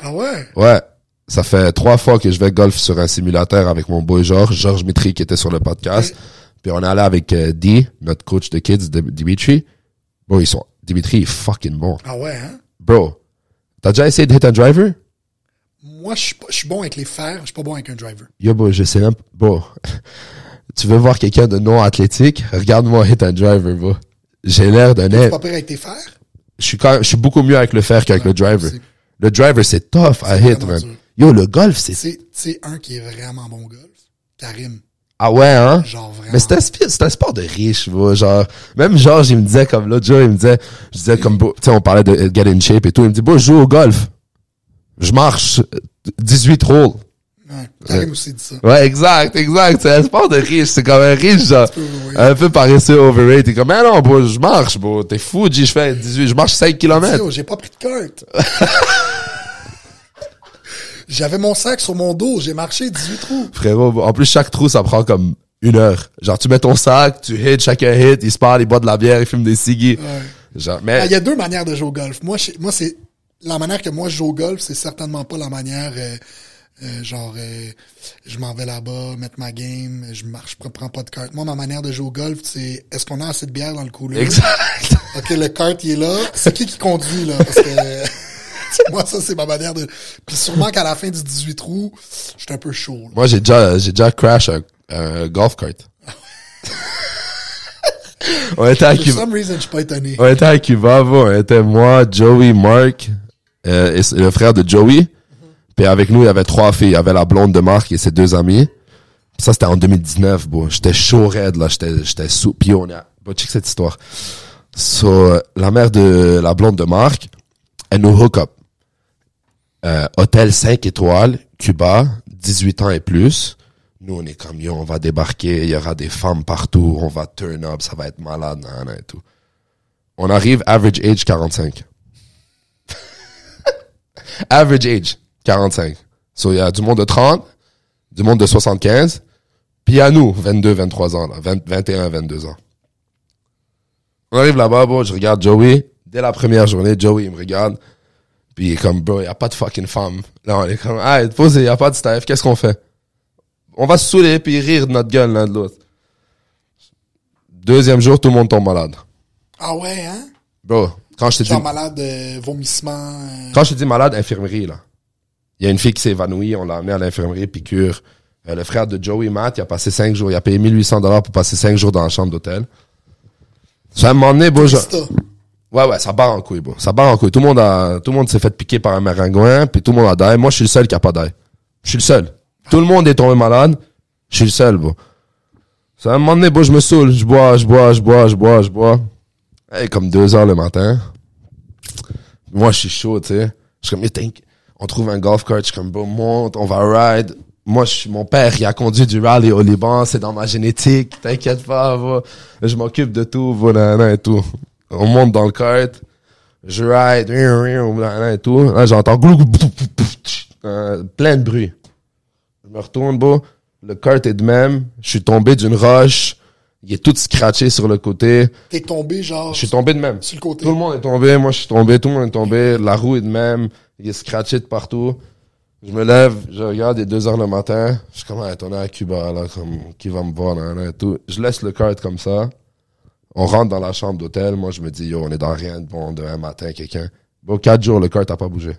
Speaker 2: Ah ouais?
Speaker 1: Ouais. Ça fait 3 fois que je vais golf sur un simulateur avec mon boy Georges Mitry qui était sur le podcast. Puis on est allé avec D, notre coach de kids, Dimitri. Bro, Dimitri est fucking bon.
Speaker 2: Ah ouais, hein?
Speaker 1: Bro, t'as déjà essayé de hit un driver?
Speaker 2: Moi, je suis bon avec les fers, je suis pas bon avec un driver.
Speaker 1: Yo, bro, je sais même, bro. Tu veux voir quelqu'un de non athlétique? Regarde-moi hit un driver, bro. J'ai l'air d'un
Speaker 2: Tu es pas pire avec tes fers?
Speaker 1: Je suis beaucoup mieux avec le fer qu'avec le driver. Le driver, c'est tough à hit, man.
Speaker 2: Dur.
Speaker 1: Yo, le golf,
Speaker 2: Tu sais, un qui est vraiment bon au golf? Karim.
Speaker 1: Ah ouais, hein?
Speaker 2: Genre vraiment.
Speaker 1: Mais c'est un sport de riche, bro. Genre, même Georges, il me disait comme l'autre jour, je disais comme, tu sais, on parlait de get in shape et tout. Il me dit, bon, je joue au golf. Je marche 18 holes.
Speaker 2: Ouais, Karim aussi dit ça.
Speaker 1: Ouais, exact. C'est un sport de riche. C'est comme un riche, genre, un peu paresseux, overrated. T'es comme, mais non, bro, je marche, bro. T'es fou, je fais 18, je marche 5 km.
Speaker 2: J'ai pas pris de carte. J'avais mon sac sur mon dos, j'ai marché 18 trous.
Speaker 1: Frérot, en plus, chaque trou, ça prend comme 1 heure. Genre, tu mets ton sac, tu hits, chacun hit, ils se parlent, ils boivent de la bière, ils fument des cigis.
Speaker 2: Ouais.
Speaker 1: Genre, mais...
Speaker 2: Il y a 2 manières de jouer au golf. Moi, c'est, la manière que moi je joue au golf, c'est certainement pas la manière, je m'en vais là-bas, mettre ma game, je prends pas de carte. Moi, ma manière de jouer au golf, c'est, est-ce qu'on a assez de bière dans le cooler?
Speaker 1: Exact.
Speaker 2: OK, le kart, il est là. C'est qui conduit, là? Parce que, moi, ça, c'est ma manière de... Puis sûrement qu'à la fin du 18 trous, j'étais un peu chaud, là.
Speaker 1: Moi, j'ai déjà crash un golf cart. On était à
Speaker 2: For
Speaker 1: Cuba.
Speaker 2: some reason, je suis pas étonné.
Speaker 1: On était à Cuba, bon, on était moi, Joey, Mark, et le frère de Joey. Puis avec nous, il y avait 3 filles. Il y avait la blonde de Mark et ses 2 amis. Puis ça, c'était en 2019, bon. J'étais chaud raide, là. J'étais sous. Puis on a... Bon, check cette histoire. So, la mère de la blonde de Mark, elle nous hook up. Hôtel 5 étoiles, Cuba, 18 ans et plus. Nous, on est comme, yo, on va débarquer, il y aura des femmes partout, on va turn up, ça va être malade, et tout. On arrive, average age 45. Average age 45. So, il y a du monde de 30, du monde de 75, puis à nous, 22, 23 ans, là, 21, 22 ans. On arrive là-bas, bro, je regarde Joey. Dès la première journée, Joey, il me regarde. Puis il est comme, bro, il n'y a pas de fucking femme. Là, on est comme, ah, posez, il n'y a pas de staff, qu'est-ce qu'on fait? On va se saouler puis rire de notre gueule l'un de l'autre. 2e jour, tout le monde tombe malade.
Speaker 2: Ah ouais, hein?
Speaker 1: Bro, quand je te
Speaker 2: Genre
Speaker 1: dis...
Speaker 2: malade, vomissement...
Speaker 1: Quand je te dis malade, infirmerie, là. Il y a une fille qui s'est évanouie, on l'a emmenée à l'infirmerie, piqûre. Le frère de Joey, Matt, il a passé 5 jours. Il a payé $1,800 pour passer 5 jours dans la chambre d'hôtel. Ça m'a emmené, bro, Ouais, ça barre en couille, bro. Ça barre en couille. Tout le monde s'est fait piquer par un maringouin, puis tout le monde a d'ail. Moi, je suis le seul qui a pas d'ail. Je suis le seul. Tout le monde est tombé malade. Je suis le seul, bro. Ça m'a emmené, bro, je me saoule. Je bois. Hey, comme 2h le matin. Moi, je suis chaud, tu sais. Je suis comme, on trouve un golf cart, je suis comme, bon, monte, on va ride. Moi, mon père, il a conduit du rallye au Liban, c'est dans ma génétique, t'inquiète pas, va. Je m'occupe de tout, voilà, et tout. On monte dans le kart, je ride, et tout. Là, j'entends plein de bruit. Je me retourne, bon, le kart est de même, je suis tombé d'une roche, il est tout scratché sur le côté.
Speaker 2: T'es tombé, genre...
Speaker 1: Je suis tombé de même.
Speaker 2: Sur le côté.
Speaker 1: Tout le monde est tombé, moi je suis tombé, tout le monde est tombé, la roue est de même, il est scratché de partout. Je me lève, je regarde, il est 2h le matin, je suis comme, on est à Cuba, là, comme, qui va me voir, là, et tout. Je laisse le kart comme ça, on rentre dans la chambre d'hôtel, moi je me dis, yo, on est dans rien de bon demain matin, quelqu'un. Bon, 4 jours, le kart a pas bougé.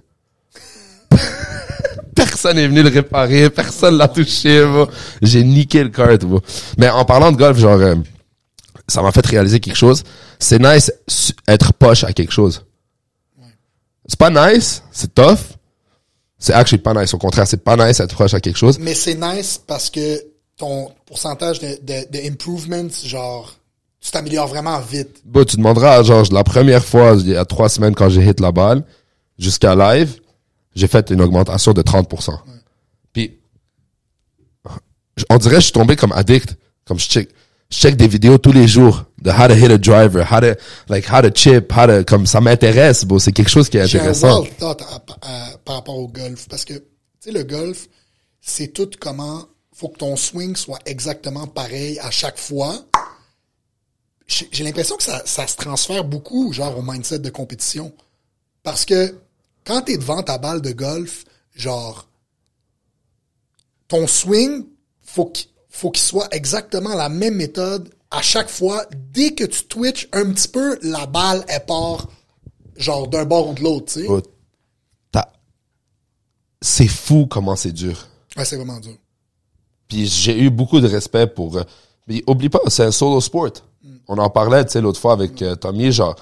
Speaker 1: Personne est venu le réparer, personne l'a touché, bro. J'ai niqué le kart, bro. Mais en parlant de golf, genre, ça m'a fait réaliser quelque chose. C'est nice être poche à quelque chose. C'est pas nice, c'est tough. C'est actually pas nice. Au contraire, c'est pas nice être proche à quelque chose.
Speaker 2: Mais c'est nice parce que ton pourcentage de improvements, genre, tu t'améliores vraiment vite.
Speaker 1: Bon, tu demanderas, genre, la première fois, il y a 3 semaines quand j'ai hit la balle, jusqu'à live, j'ai fait une augmentation de 30%. Ouais. Puis, on dirait que je suis tombé comme addict. Comme je check des vidéos tous les jours de how to hit a driver, how to chip, comme ça m'intéresse, bon, c'est quelque chose qui est intéressant.
Speaker 2: J'ai un wild thought par rapport au golf. Parce que, tu sais, le golf, c'est tout comment, faut que ton swing soit exactement pareil à chaque fois. J'ai l'impression que ça se transfère beaucoup, genre, au mindset de compétition. Parce que, quand t'es devant ta balle de golf, genre, ton swing, faut qu'il soit exactement la même méthode à chaque fois. Dès que tu twitches un petit peu, la balle, elle part, genre, d'un bord ou de l'autre, tu sais.
Speaker 1: Oh, c'est fou comment c'est dur.
Speaker 2: Ouais, c'est vraiment dur.
Speaker 1: Puis j'ai eu beaucoup de respect pour... mais oublie pas, c'est un solo sport. On en parlait, tu sais, l'autre fois avec Tommy, genre,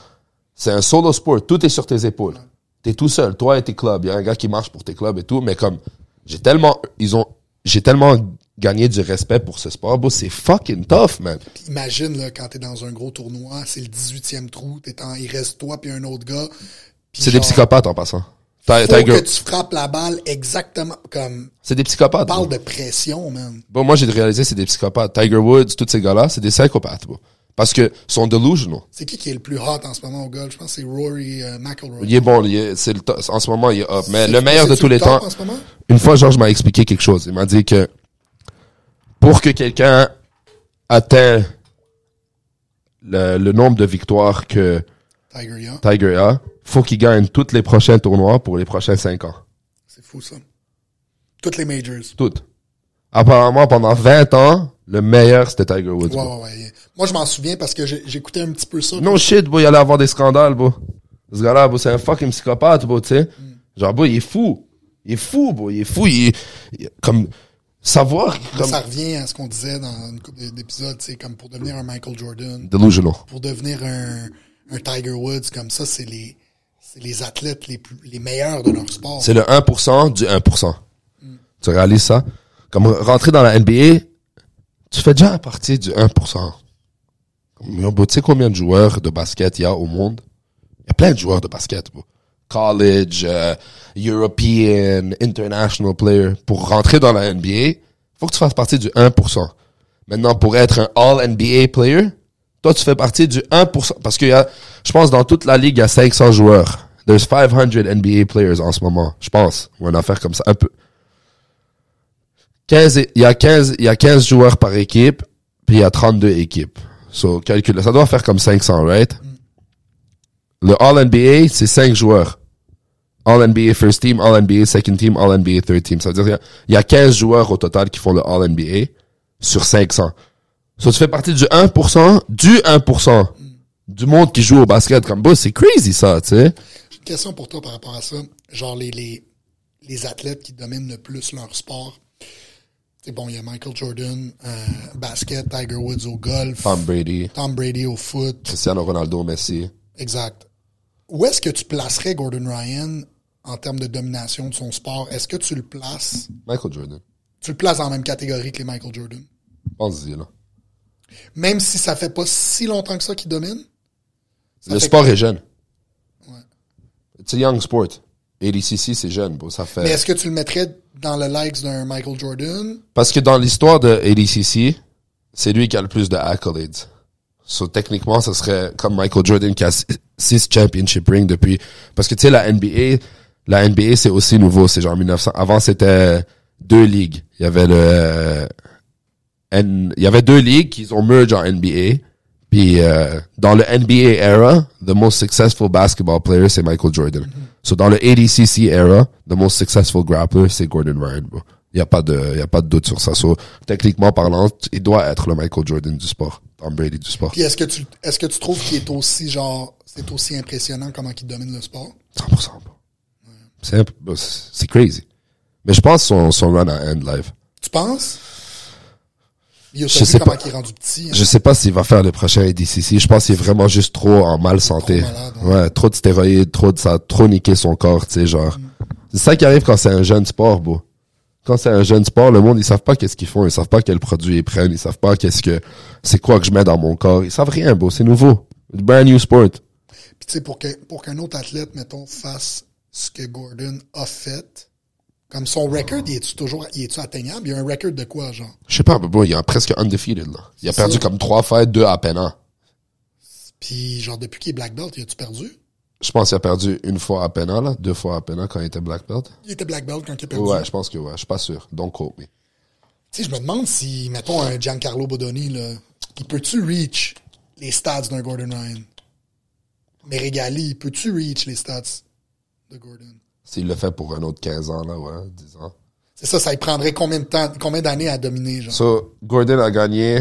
Speaker 1: c'est un solo sport. Tout est sur tes épaules. T'es tout seul, toi et tes clubs. Il y a un gars qui marche pour tes clubs et tout, mais comme, j'ai tellement gagné du respect pour ce sport, bro, c'est fucking tough, man.
Speaker 2: Puis imagine, là, quand t'es dans un gros tournoi, c'est le 18e trou, il reste toi puis un autre gars.
Speaker 1: C'est des psychopathes en passant.
Speaker 2: Faut que tu frappes la balle exactement comme...
Speaker 1: C'est des psychopathes.
Speaker 2: On parle de pression, man.
Speaker 1: Bon, moi, j'ai réalisé, c'est des psychopathes. Tiger Woods, tous ces gars-là, c'est des psychopathes, bro. Parce que sont delusional.
Speaker 2: C'est qui est le plus hot en ce moment au golf? Je pense que c'est Rory McIlroy.
Speaker 1: Il est bon, en ce moment, il est up. Mais le meilleur de tous les temps,
Speaker 2: en ce moment?
Speaker 1: Une fois, Georges m'a expliqué quelque chose. Il m'a dit que pour que quelqu'un atteigne le nombre de victoires que Tiger a, faut qu'il gagne tous les prochains tournois pour les prochains 5 ans.
Speaker 2: C'est fou, ça. Toutes les majors.
Speaker 1: Toutes. Apparemment, pendant 20 ans, le meilleur, c'était Tiger Woods.
Speaker 2: Ouais. Moi, je m'en souviens parce que j'écoutais un petit peu ça.
Speaker 1: Non shit, bro, il allait avoir des scandales, bro. Ce gars-là, bro, c'est un fucking psychopathe, bro, tu sais. Genre, bro, il est fou. Il est fou, bro. Il est fou. Comme, savoir. Comme...
Speaker 2: Ça revient à ce qu'on disait dans une couple d'épisodes, tu sais, comme pour devenir un Michael Jordan.
Speaker 1: Delusional.
Speaker 2: Pour devenir un Tiger Woods, comme ça, c'est les athlètes les meilleurs de leur sport.
Speaker 1: C'est le 1% du 1%. Tu réalises ça? Comme rentrer dans la NBA, tu fais déjà partie du 1%. Tu sais combien de joueurs de basket il y a au monde? Il y a plein de joueurs de basket, bro. College, European, international player. Pour rentrer dans la NBA, faut que tu fasses partie du 1%. Maintenant, pour être un All-NBA player, toi, tu fais partie du 1%. Parce qu'il y a, je pense, dans toute la ligue, il y a 500 joueurs. There's 500 NBA players en ce moment, je pense. Ou une affaire comme ça, un peu. Il y a 15 joueurs par équipe, puis il y a 32 équipes. So, calcule, ça doit faire comme 500, right? Le All-NBA, c'est 5 joueurs. All-NBA First Team, All-NBA Second Team, All-NBA Third Team. Ça veut dire qu'il y a 15 joueurs au total qui font le All-NBA sur 500. So, tu fais partie du 1%, du monde qui joue au basket. Comme, c'est crazy, ça, tu sais.
Speaker 2: J'ai une question pour toi par rapport à ça. Genre, les athlètes qui dominent le plus leur sport. C'est bon, il y a Michael Jordan, basket, Tiger Woods au golf.
Speaker 1: Tom Brady
Speaker 2: au foot.
Speaker 1: Cristiano Ronaldo, Messi.
Speaker 2: Exact. Où est-ce que tu placerais Gordon Ryan en termes de domination de son sport? Est-ce que tu le places?
Speaker 1: Michael Jordan.
Speaker 2: Tu le places dans la même catégorie que les Michael Jordan?
Speaker 1: Pense-y, là.
Speaker 2: Même si ça fait pas si longtemps que ça qu'il domine?
Speaker 1: Le sport est jeune. Ouais. It's a young sport. ADCC, c'est jeune, bro. Ça fait...
Speaker 2: Mais est-ce que tu le mettrais dans le likes d'un Michael Jordan?
Speaker 1: Parce que dans l'histoire de ADCC, c'est lui qui a le plus de accolades. So, techniquement, ce serait comme Michael Jordan qui a 6 championship rings depuis... Parce que, tu sais, la NBA, c'est aussi nouveau. C'est genre 1900. Avant, c'était 2 ligues. Il y avait il y avait 2 ligues qui ont merged en NBA. Puis, dans le NBA era, the most successful basketball player, c'est Michael Jordan. So, dans le ADCC era, the most successful grappler, c'est Gordon Ryan, bro. Il y a pas de doute sur ça. So, techniquement parlant, il doit être le Michael Jordan du sport. Tom Brady du sport.
Speaker 2: Puis est-ce que tu trouves qu'il est aussi c'est aussi impressionnant comment il domine le sport?
Speaker 1: 100%. Ouais. C'est crazy. Mais je pense son run à end live.
Speaker 2: Tu penses? Je sais comment il est rendu petit. Hein?
Speaker 1: Je sais pas s'il va faire le prochain ADCC. Je pense qu'il est vraiment juste trop en mal santé.
Speaker 2: Trop malade,
Speaker 1: ouais, trop de stéroïdes, ça a trop niqué son corps, tu sais, genre. C'est ça qui arrive quand c'est un jeune sport, bro. Quand c'est un jeune sport, le monde, ils savent pas qu'est-ce qu'ils font, ils savent pas quel produit ils prennent, ils savent pas c'est quoi que je mets dans mon corps. Ils savent rien, bro. C'est nouveau. Brand new sport.
Speaker 2: Puis tu sais, pour qu'un autre athlète, mettons, fasse ce que Gordon a fait, comme son record, il est-tu atteignable? Il y a un record de quoi, genre?
Speaker 1: Je sais pas, mais bon, il est presque undefeated, là. Il a perdu comme 3 fights, 2 à Pena.
Speaker 2: Puis, genre, depuis qu'il est black belt, il a-tu perdu?
Speaker 1: Je pense qu'il a perdu 1 fois à Pena, là. 2 fois à Pena quand il était black belt.
Speaker 2: Il était black belt quand il a perdu?
Speaker 1: Ouais, je pense que ouais. Je suis pas sûr. Don't quote me.
Speaker 2: Tu sais, je me demande si, mettons, un Giancarlo Bodoni, là, il peut-tu reach les stats d'un Gordon Ryan? Mais Régali, peux-tu reach les stats de Gordon?
Speaker 1: S'il le fait pour un autre 15 ans, là, ouais, 10 ans.
Speaker 2: C'est ça, ça lui prendrait combien d'années à dominer, genre?
Speaker 1: So, Gordon a gagné...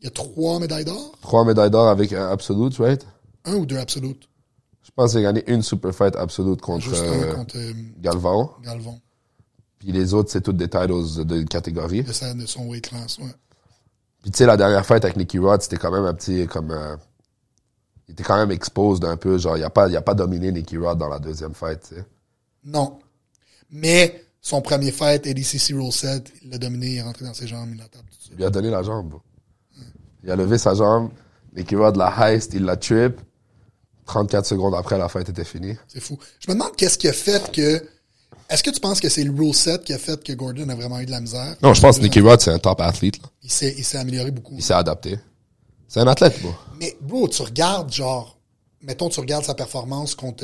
Speaker 2: Il y a 3 médailles d'or?
Speaker 1: 3 médailles d'or avec un Absolute, right?
Speaker 2: 1 ou 2 Absolute?
Speaker 1: Je pense qu'il a gagné une Super Fight Absolute contre Galvão. Puis les autres, c'est toutes des titles de catégorie.
Speaker 2: De son weight class, ouais.
Speaker 1: Puis tu sais, la dernière fight avec Nicky Rod, c'était quand même un petit, comme... il était quand même exposed un peu, genre, il a pas dominé Nicky Rod dans la deuxième fight, tu sais.
Speaker 2: Non. Mais son premier fight, ADCC Rule 7, il l'a dominé, il est rentré dans ses jambes, il l'a tapé tout de suite.
Speaker 1: Il lui a donné la jambe, bro. Il a levé sa jambe, Nicky Rod l'a heist, il l'a trip. 34 secondes après, la fight était finie.
Speaker 2: C'est fou. Je me demande qu'est-ce qui a fait que... Est-ce que tu penses que c'est le Rule 7 qui a fait que Gordon a vraiment eu de la misère?
Speaker 1: Non, je pense que Nicky Rod, c'est un top athlète, là.
Speaker 2: Il s'est amélioré beaucoup.
Speaker 1: Il s'est adapté. C'est un athlète, bro.
Speaker 2: Mais, bro, tu regardes, genre... Mettons, tu regardes sa performance contre...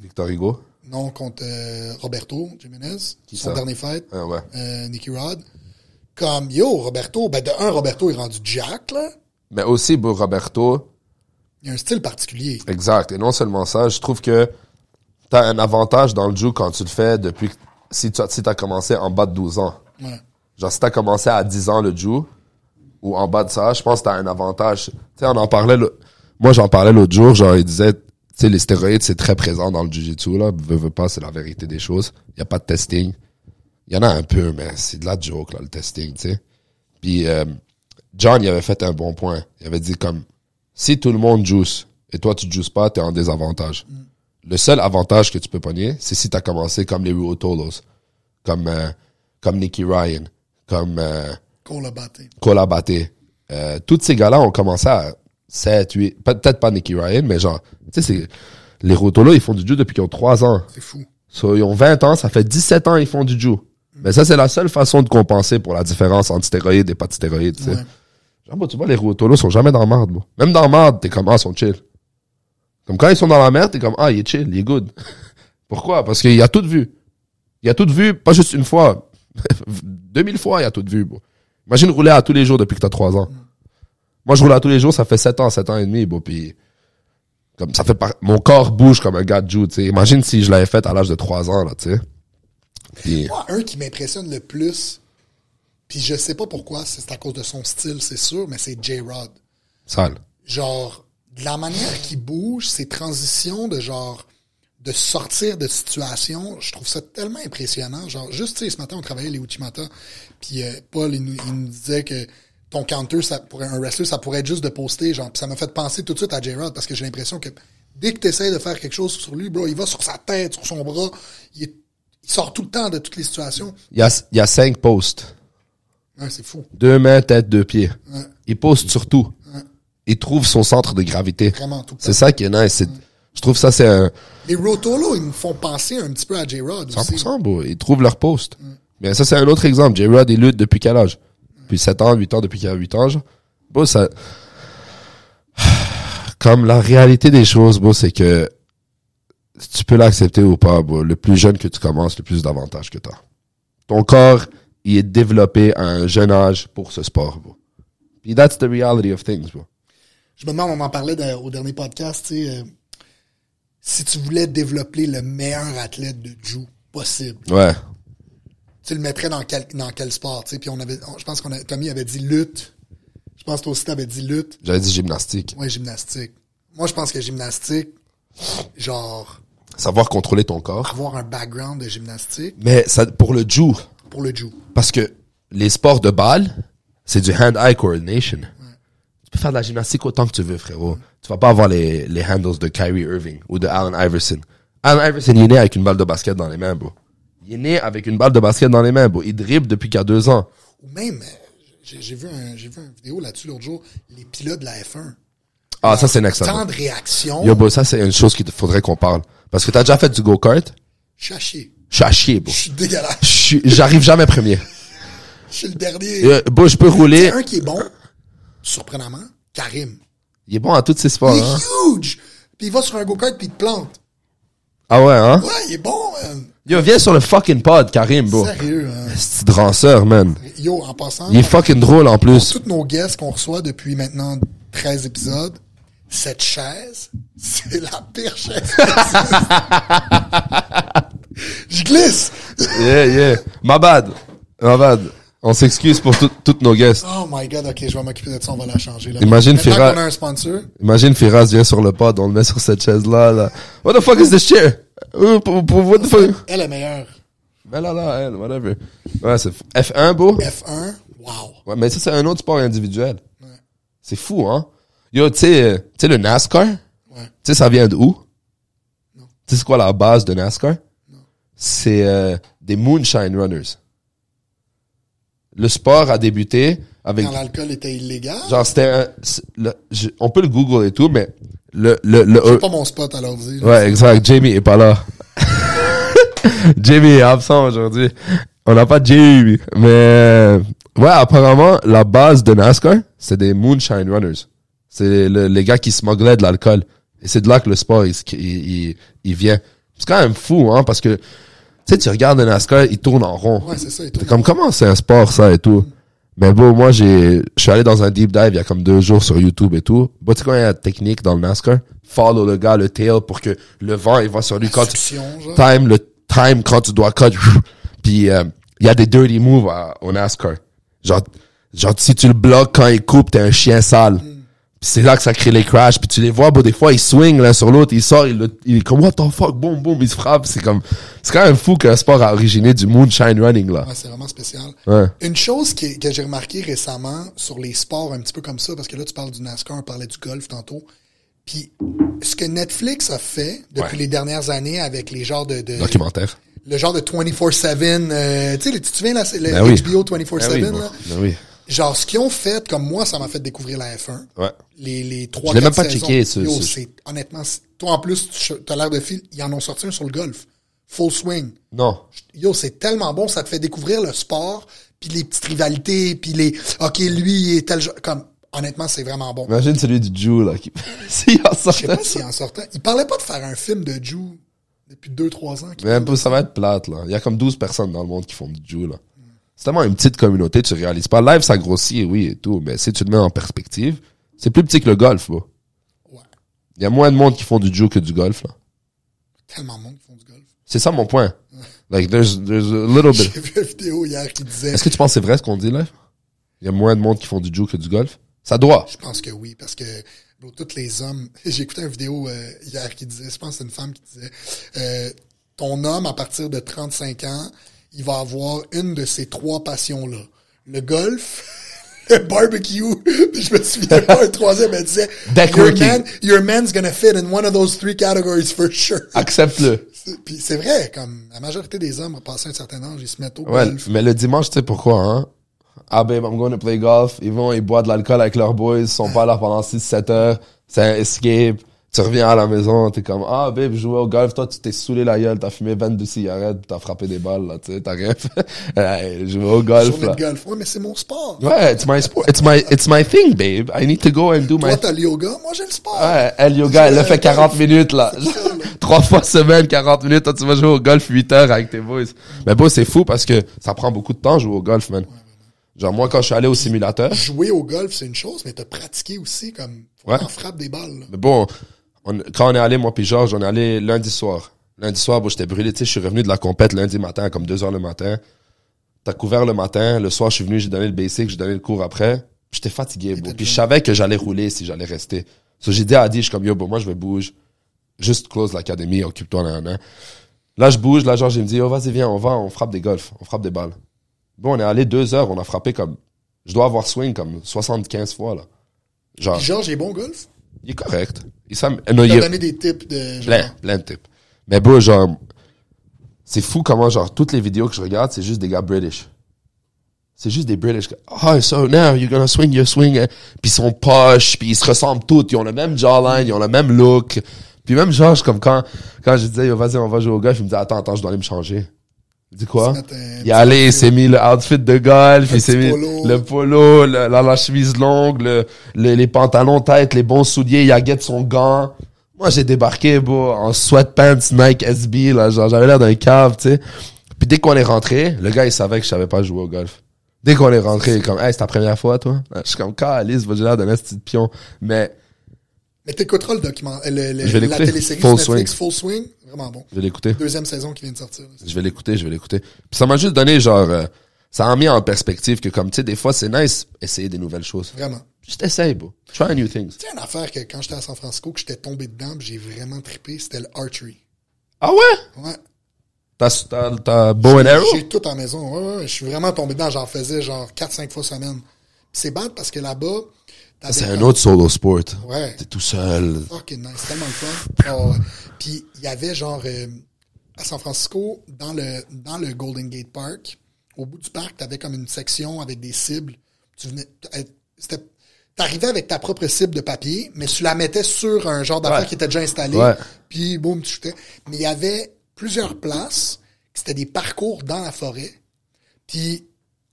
Speaker 1: Victor Hugo?
Speaker 2: Non, contre Roberto Jiménez. Son
Speaker 1: ça?
Speaker 2: dernier fight.
Speaker 1: Ah ouais.
Speaker 2: Nicky Rod. Comme, Roberto... Ben, Roberto est rendu Jack, là.
Speaker 1: Mais aussi, bro, Roberto...
Speaker 2: Il y a un style particulier.
Speaker 1: Exact. Et non seulement ça, je trouve que t'as un avantage dans le jiu quand tu le fais depuis... Si t'as commencé en bas de 12 ans.
Speaker 2: Ouais.
Speaker 1: Genre, si t'as commencé à 10 ans le jiu, ou en bas de ça, je pense que t'as un avantage. Tu sais, on en parlait... Moi, j'en parlais l'autre jour, genre, il disait... Tu sais, les stéroïdes, c'est très présent dans le jiu-jitsu, là. Veux pas, c'est la vérité des choses. Il y a pas de testing. Il y en a un peu, mais c'est de la joke, là, le testing, tu sais. Puis, John, il avait fait un bon point. Il avait dit comme... Si tout le monde juice et toi tu juices pas, t'es en désavantage. Le seul avantage que tu peux pogner, c'est si t'as commencé comme les Ruotolos, comme Nicky Ryan, comme Cola Batté. Tous ces gars-là ont commencé à 7, 8, peut-être pas Nicky Ryan, mais genre, tu sais, les Ruotolos, ils font du jiu depuis qu'ils ont 3 ans.
Speaker 2: C'est fou.
Speaker 1: So, ils ont 20 ans, ça fait 17 ans ils font du jiu. Mais ça, c'est la seule façon de compenser pour la différence entre stéroïdes et pas de stéroïdes, tu sais. Ouais. Genre, tu vois, les Ruotolos sont jamais dans la merde, bro. Même dans la merde, t'es comme, ils sont chill. Comme quand ils sont dans la merde, t'es comme, il est chill, il est good. Pourquoi? Parce qu'il a tout vu. Il a tout vu, pas juste une fois. 2000 fois, il a tout vu, bro. Imagine rouler à tous les jours depuis que t'as 3 ans. Moi, je roule à tous les jours, ça fait 7 ans et demi, bro, pis comme, ça fait mon corps bouge comme un gars de jiu, tu sais. Imagine si je l'avais fait à l'âge de 3 ans, là, tu sais. Puis...
Speaker 2: Moi, un qui m'impressionne le plus, puis je sais pas pourquoi, c'est à cause de son style, c'est sûr, mais c'est J-Rod.
Speaker 1: Sale.
Speaker 2: Genre, de la manière qu'il bouge, ses transitions de genre, de sortir de situation, je trouve ça tellement impressionnant. Genre, juste, tu sais, ce matin, on travaillait les Uchimata, puis Paul, il nous disait que ton counter, ça, pour un wrestler, ça pourrait être juste de poster, genre, pis ça m'a fait penser tout de suite à J-Rod, parce que j'ai l'impression que dès que t'essayes de faire quelque chose sur lui, bro, il va sur sa tête, sur son bras, il sort tout le temps de toutes les situations.
Speaker 1: Il y a 5 posts.
Speaker 2: Ouais, c'est fou.
Speaker 1: 2 mains, tête, 2 pieds.
Speaker 2: Ouais.
Speaker 1: Il poste sur tout.
Speaker 2: Ouais.
Speaker 1: il trouve son centre de gravité.
Speaker 2: Vraiment, tout le temps.
Speaker 1: C'est ça qui est nice. Je trouve ça, c'est un...
Speaker 2: Les Rotolo, ils me font penser un petit peu à J-Rod aussi.
Speaker 1: 100%, bro. Ils trouvent leur poste. Mais ça, c'est un autre exemple. J-Rod, il lutte depuis quel âge? Depuis 7 ans, 8 ans, depuis qu'il a 8 ans, genre. Bon, ça... Comme la réalité des choses, bon, c'est que tu peux l'accepter ou pas, bon, le plus jeune que tu commences, le plus d'avantages que tu as. Ton corps, il est développé à un jeune âge pour ce sport, bon. Puis that's the reality of things, bon.
Speaker 2: Je me demande, on en parlait au dernier podcast, tu sais, si tu voulais développer le meilleur athlète de Jiu possible,
Speaker 1: Ouais.
Speaker 2: tu le mettrais dans quel sport, tu sais, puis je pense Tommy avait dit lutte. Je pense que toi aussi t'avais dit lutte.
Speaker 1: J'avais dit gymnastique.
Speaker 2: Ouais, gymnastique. Moi, je pense que gymnastique, genre,
Speaker 1: Savoir contrôler ton corps.
Speaker 2: avoir un background de gymnastique
Speaker 1: Mais ça, pour le Jiu,
Speaker 2: pour le Jiu.
Speaker 1: parce que les sports de balle, c'est du hand-eye coordination. Tu peux faire de la gymnastique autant que tu veux, frérot. Tu vas pas avoir les handles de Kyrie Irving ou de Allen Iverson. Allen Iverson, il est né avec une balle de basket dans les mains, bro. Il est né avec une balle de basket dans les mains, bro. Il dribble depuis qu'il a 2 ans.
Speaker 2: Ou même, j'ai vu une vidéo là-dessus l'autre jour, les pilotes de la F1.
Speaker 1: Ah, ça, c'est next level.
Speaker 2: Temps de réaction.
Speaker 1: Yo, bro, ça, c'est une chose qu'il faudrait qu'on parle. Parce que t'as déjà fait du go-kart?
Speaker 2: Je suis à chier.
Speaker 1: Je suis à chier, bro.
Speaker 2: Je suis dégueulasse.
Speaker 1: J'arrive jamais premier.
Speaker 2: Je suis le dernier.
Speaker 1: Bro, je peux rouler.
Speaker 2: C'est un qui est bon, surprenamment, Karim.
Speaker 1: Il est bon à tous ces sports,
Speaker 2: Il est
Speaker 1: hein.
Speaker 2: huge! Puis il va sur un go-kart puis il te plante.
Speaker 1: Ah ouais, hein?
Speaker 2: Ouais, il est bon, man.
Speaker 1: Yo, viens sur le fucking pod, Karim, bro.
Speaker 2: Sérieux, hein.
Speaker 1: C'est dranceur, man.
Speaker 2: Yo, en passant,
Speaker 1: Il est fucking drôle, en plus.
Speaker 2: tous nos guests qu'on reçoit depuis maintenant 13 épisodes, cette chaise, c'est la pire chaise. Je glisse!
Speaker 1: Yeah. My bad. On s'excuse pour toutes nos guests.
Speaker 2: Oh my god, ok, je vais m'occuper de ça, on va la changer, là.
Speaker 1: Imagine
Speaker 2: Maintenant
Speaker 1: Ferra-
Speaker 2: qu'on a un sponsor.
Speaker 1: Imagine Firas vient sur le pod, on le met sur cette chaise-là, là. What the fuck is this chair? What the fuck?
Speaker 2: Elle est meilleure.
Speaker 1: Mais là, elle, whatever. Ouais, c'est F1, bro.
Speaker 2: F1, wow.
Speaker 1: Ouais, mais ça, c'est un autre sport individuel. C'est fou, hein? Yo, tu sais le NASCAR?
Speaker 2: Ouais.
Speaker 1: Tu sais, ça vient d'où? Tu sais, c'est quoi la base de NASCAR? C'est des moonshine runners. Le sport a débuté avec...
Speaker 2: Quand l'alcool était illégal.
Speaker 1: Genre, c'était on peut le Google et tout, mais
Speaker 2: C'est pas mon spot à l'ordi.
Speaker 1: ouais, exact. Jamie est pas là. Jamie est absent aujourd'hui. On n'a pas de Jamie. Mais, ouais, apparemment, la base de NASCAR, c'est des moonshine runners. C'est les gars qui smugglaient de l'alcool. Et c'est de là que le sport, il vient. C'est quand même fou, hein, parce que, tu sais, tu regardes le NASCAR, il tourne en rond.
Speaker 2: Ouais, c'est ça.
Speaker 1: C'est comme, comment c'est un sport, ça, et tout? Mais bon, moi, je suis allé dans un deep dive il y a comme 2 jours sur YouTube et tout. Bon, tu sais quand il y a la technique dans le NASCAR? Follow le gars, le tail, pour que le vent, il va sur lui quand tu...
Speaker 2: Succion, genre.
Speaker 1: Time quand tu dois cut. Puis, il y a des dirty moves au NASCAR. Genre, si tu le bloques quand il coupe, t'es un chien sale. Puis c'est là que ça crée les crashs. Puis tu les vois, bon, des fois, ils swing l'un sur l'autre, il sort, il est comme, what the fuck, boum, boum, il se frappe. C'est quand même fou qu'un sport a originé du moonshine running, là.
Speaker 2: Ouais, c'est vraiment spécial.
Speaker 1: Ouais.
Speaker 2: Une chose que j'ai remarqué récemment sur les sports un petit peu comme ça, parce que là, tu parles du NASCAR, on parlait du golf tantôt. Puis, ce que Netflix a fait depuis les dernières années avec les genres de
Speaker 1: Documentaire.
Speaker 2: le genre de 24/7, tu sais, tu te souviens, là, le
Speaker 1: Ben oui.
Speaker 2: HBO 24/7,
Speaker 1: Ben oui,
Speaker 2: là?
Speaker 1: ben oui.
Speaker 2: Genre, ce qu'ils ont fait, comme moi, ça m'a fait découvrir la F1.
Speaker 1: Ouais.
Speaker 2: Les 3
Speaker 1: Je l'ai même pas
Speaker 2: saisons.
Speaker 1: checké, ça.
Speaker 2: Yo, honnêtement, toi, en plus, t'as l'air de fil. Ils en ont sorti un sur le golf. Full swing.
Speaker 1: Non.
Speaker 2: Yo, c'est tellement bon, ça te fait découvrir le sport, puis les petites rivalités, puis OK, lui, il est tel genre, comme, honnêtement, c'est vraiment bon.
Speaker 1: Imagine celui du Jew, là, qui, s'il en
Speaker 2: Je sais
Speaker 1: sortait.
Speaker 2: pas s'il en sortait. Il parlait pas de faire un film de Jew depuis 2-3 ans.
Speaker 1: Mais un peu, ça va être plate, là. Il y a comme 12 personnes dans le monde qui font du Jew, là. C'est tellement une petite communauté, tu réalises pas. Live, ça grossit, oui, et tout, mais si tu te mets en perspective, c'est plus petit que le golf, bro.
Speaker 2: Ouais.
Speaker 1: Il y a moins de monde qui font du Jew que du golf, là.
Speaker 2: Tellement de monde qui font du golf.
Speaker 1: C'est ça mon point. Like, there's a little bit.
Speaker 2: J'ai vu une vidéo hier qui disait...
Speaker 1: Est-ce que tu penses que c'est vrai ce qu'on dit, là? Il y a moins de monde qui font du Jew que du golf? Ça doit.
Speaker 2: Je pense que oui, parce que bro, tous les hommes... J'ai écouté une vidéo hier qui disait, je pense que c'est une femme qui disait, ton homme, à partir de 35 ans, il va avoir une de ces 3 passions-là. Le golf, le barbecue, puis je me souviens pas, un troisième, elle disait,
Speaker 1: Deck working.
Speaker 2: your man's gonna fit in one of those 3 categories for sure.
Speaker 1: Accepte-le.
Speaker 2: Puis c'est vrai, comme la majorité des hommes, passé un certain âge, ils se mettent au
Speaker 1: Ouais,
Speaker 2: golf.
Speaker 1: mais le dimanche, tu sais pourquoi, hein? ah babe, I'm going to play golf. Ils vont, ils boivent de l'alcool avec leurs boys, ils sont pas là pendant 6-7 heures. C'est un escape. Tu reviens à la maison, t'es comme, ah babe, je jouais au golf, toi tu t'es saoulé la gueule, t'as fumé 22 cigarettes, t'as frappé des balles, là, tu sais, t'as rien fait. Hey, je jouais au golf,
Speaker 2: Journée
Speaker 1: là.
Speaker 2: de golf. Ouais, mais c'est mon sport.
Speaker 1: Ouais, it's my sport. It's my thing, babe. I need to go and do my...
Speaker 2: Toi, t'as le yoga. Moi, j'ai le sport.
Speaker 1: Ouais, le yoga, elle a fait 40 minutes, là. 3 fois semaine, 40 minutes. Toi, tu vas jouer au golf 8 heures avec tes boys. Mais bon, c'est fou parce que ça prend beaucoup de temps jouer au golf, man. Genre, moi, quand je suis allé au simulateur...
Speaker 2: Jouer au golf, c'est une chose, mais te pratiquer aussi, comme, faut qu'on frappe des balles, là.
Speaker 1: Mais bon, quand on est allé, moi puis Georges, on est allé lundi soir. Lundi soir, bon, j'étais brûlé, tu sais, je suis revenu de la compète lundi matin à comme 2h le matin. T'as couvert le matin, le soir, je suis venu, j'ai donné le basic, j'ai donné le cours après. J'étais fatigué, bro. Puis je savais que j'allais rouler si j'allais rester. So, j'ai dit à Adi, je suis comme, yo, bon, moi, je vais bouger. Juste close l'académie, occupe-toi, nan. Là, je bouge, là, Georges, il me dit, oh, vas-y, viens, on frappe des golfs, on frappe des balles. Bon, on est allé 2 heures, on a frappé comme, je dois avoir swing comme 75 fois, là. Genre.
Speaker 2: Puis Georges est bon au golf?
Speaker 1: Il est correct. Il t'a
Speaker 2: donné des tips de...
Speaker 1: Plein de tips. Mais bon, genre, c'est fou comment, genre, toutes les vidéos que je regarde, c'est juste des gars British. C'est juste des British. Oh, so now you're gonna swing your swing. Puis ils sont poches, puis ils se ressemblent tous. Ils ont le même jawline, ils ont le même look. Puis même Georges, comme quand je disais, yo, vas-y, on va jouer au golf, il me dit, attends, je dois aller me changer. Il dit quoi? Il est allé, il s'est mis le outfit de golf, il s'est mis le polo, la chemise longue, les pantalons tête, les bons souliers, il a guette son gant. Moi, j'ai débarqué, bro, en sweatpants Nike SB, là, genre, j'avais l'air d'un cave, tu sais. Puis dès qu'on est rentré, le gars, il savait que je savais pas jouer au golf. Dès qu'on est rentré, il est comme, hey, c'est ta première fois, toi? Je suis comme, calice, j'ai l'air d'un petit pion. Mais
Speaker 2: t'écouteras le document,
Speaker 1: je vais
Speaker 2: la télésérie
Speaker 1: Full
Speaker 2: sur Netflix,
Speaker 1: Swing.
Speaker 2: Full Swing. Vraiment bon.
Speaker 1: Je vais l'écouter.
Speaker 2: 2e saison qui vient de sortir.
Speaker 1: Je vais l'écouter. Puis ça m'a juste donné, genre, ça a mis en perspective que comme, tu sais, des fois, c'est nice essayer des nouvelles choses.
Speaker 2: Vraiment.
Speaker 1: Juste essaye, bro. Try new things.
Speaker 2: Tu sais, une affaire que quand j'étais à San Francisco, que j'étais tombé dedans, pis j'ai vraiment trippé, c'était le archery.
Speaker 1: Ah ouais?
Speaker 2: Ouais.
Speaker 1: T'as bow and arrow?
Speaker 2: J'ai tout à la maison. Ouais. Je suis vraiment tombé dedans. J'en faisais genre 4-5 fois semaine. Pis c'est bad parce que là-bas,
Speaker 1: c'est un autre solo sport.
Speaker 2: Ouais.
Speaker 1: T'es tout seul.
Speaker 2: Fucking nice. C'est tellement le fun. Oh, puis il y avait genre, à San Francisco, dans le Golden Gate Park, au bout du parc, t'avais comme une section avec des cibles. T'arrivais avec ta propre cible de papier, mais tu la mettais sur un genre d'affaire qui était déjà installé. Ouais. Puis boum, tu shootais. Mais il y avait plusieurs places, c'était des parcours dans la forêt. Puis,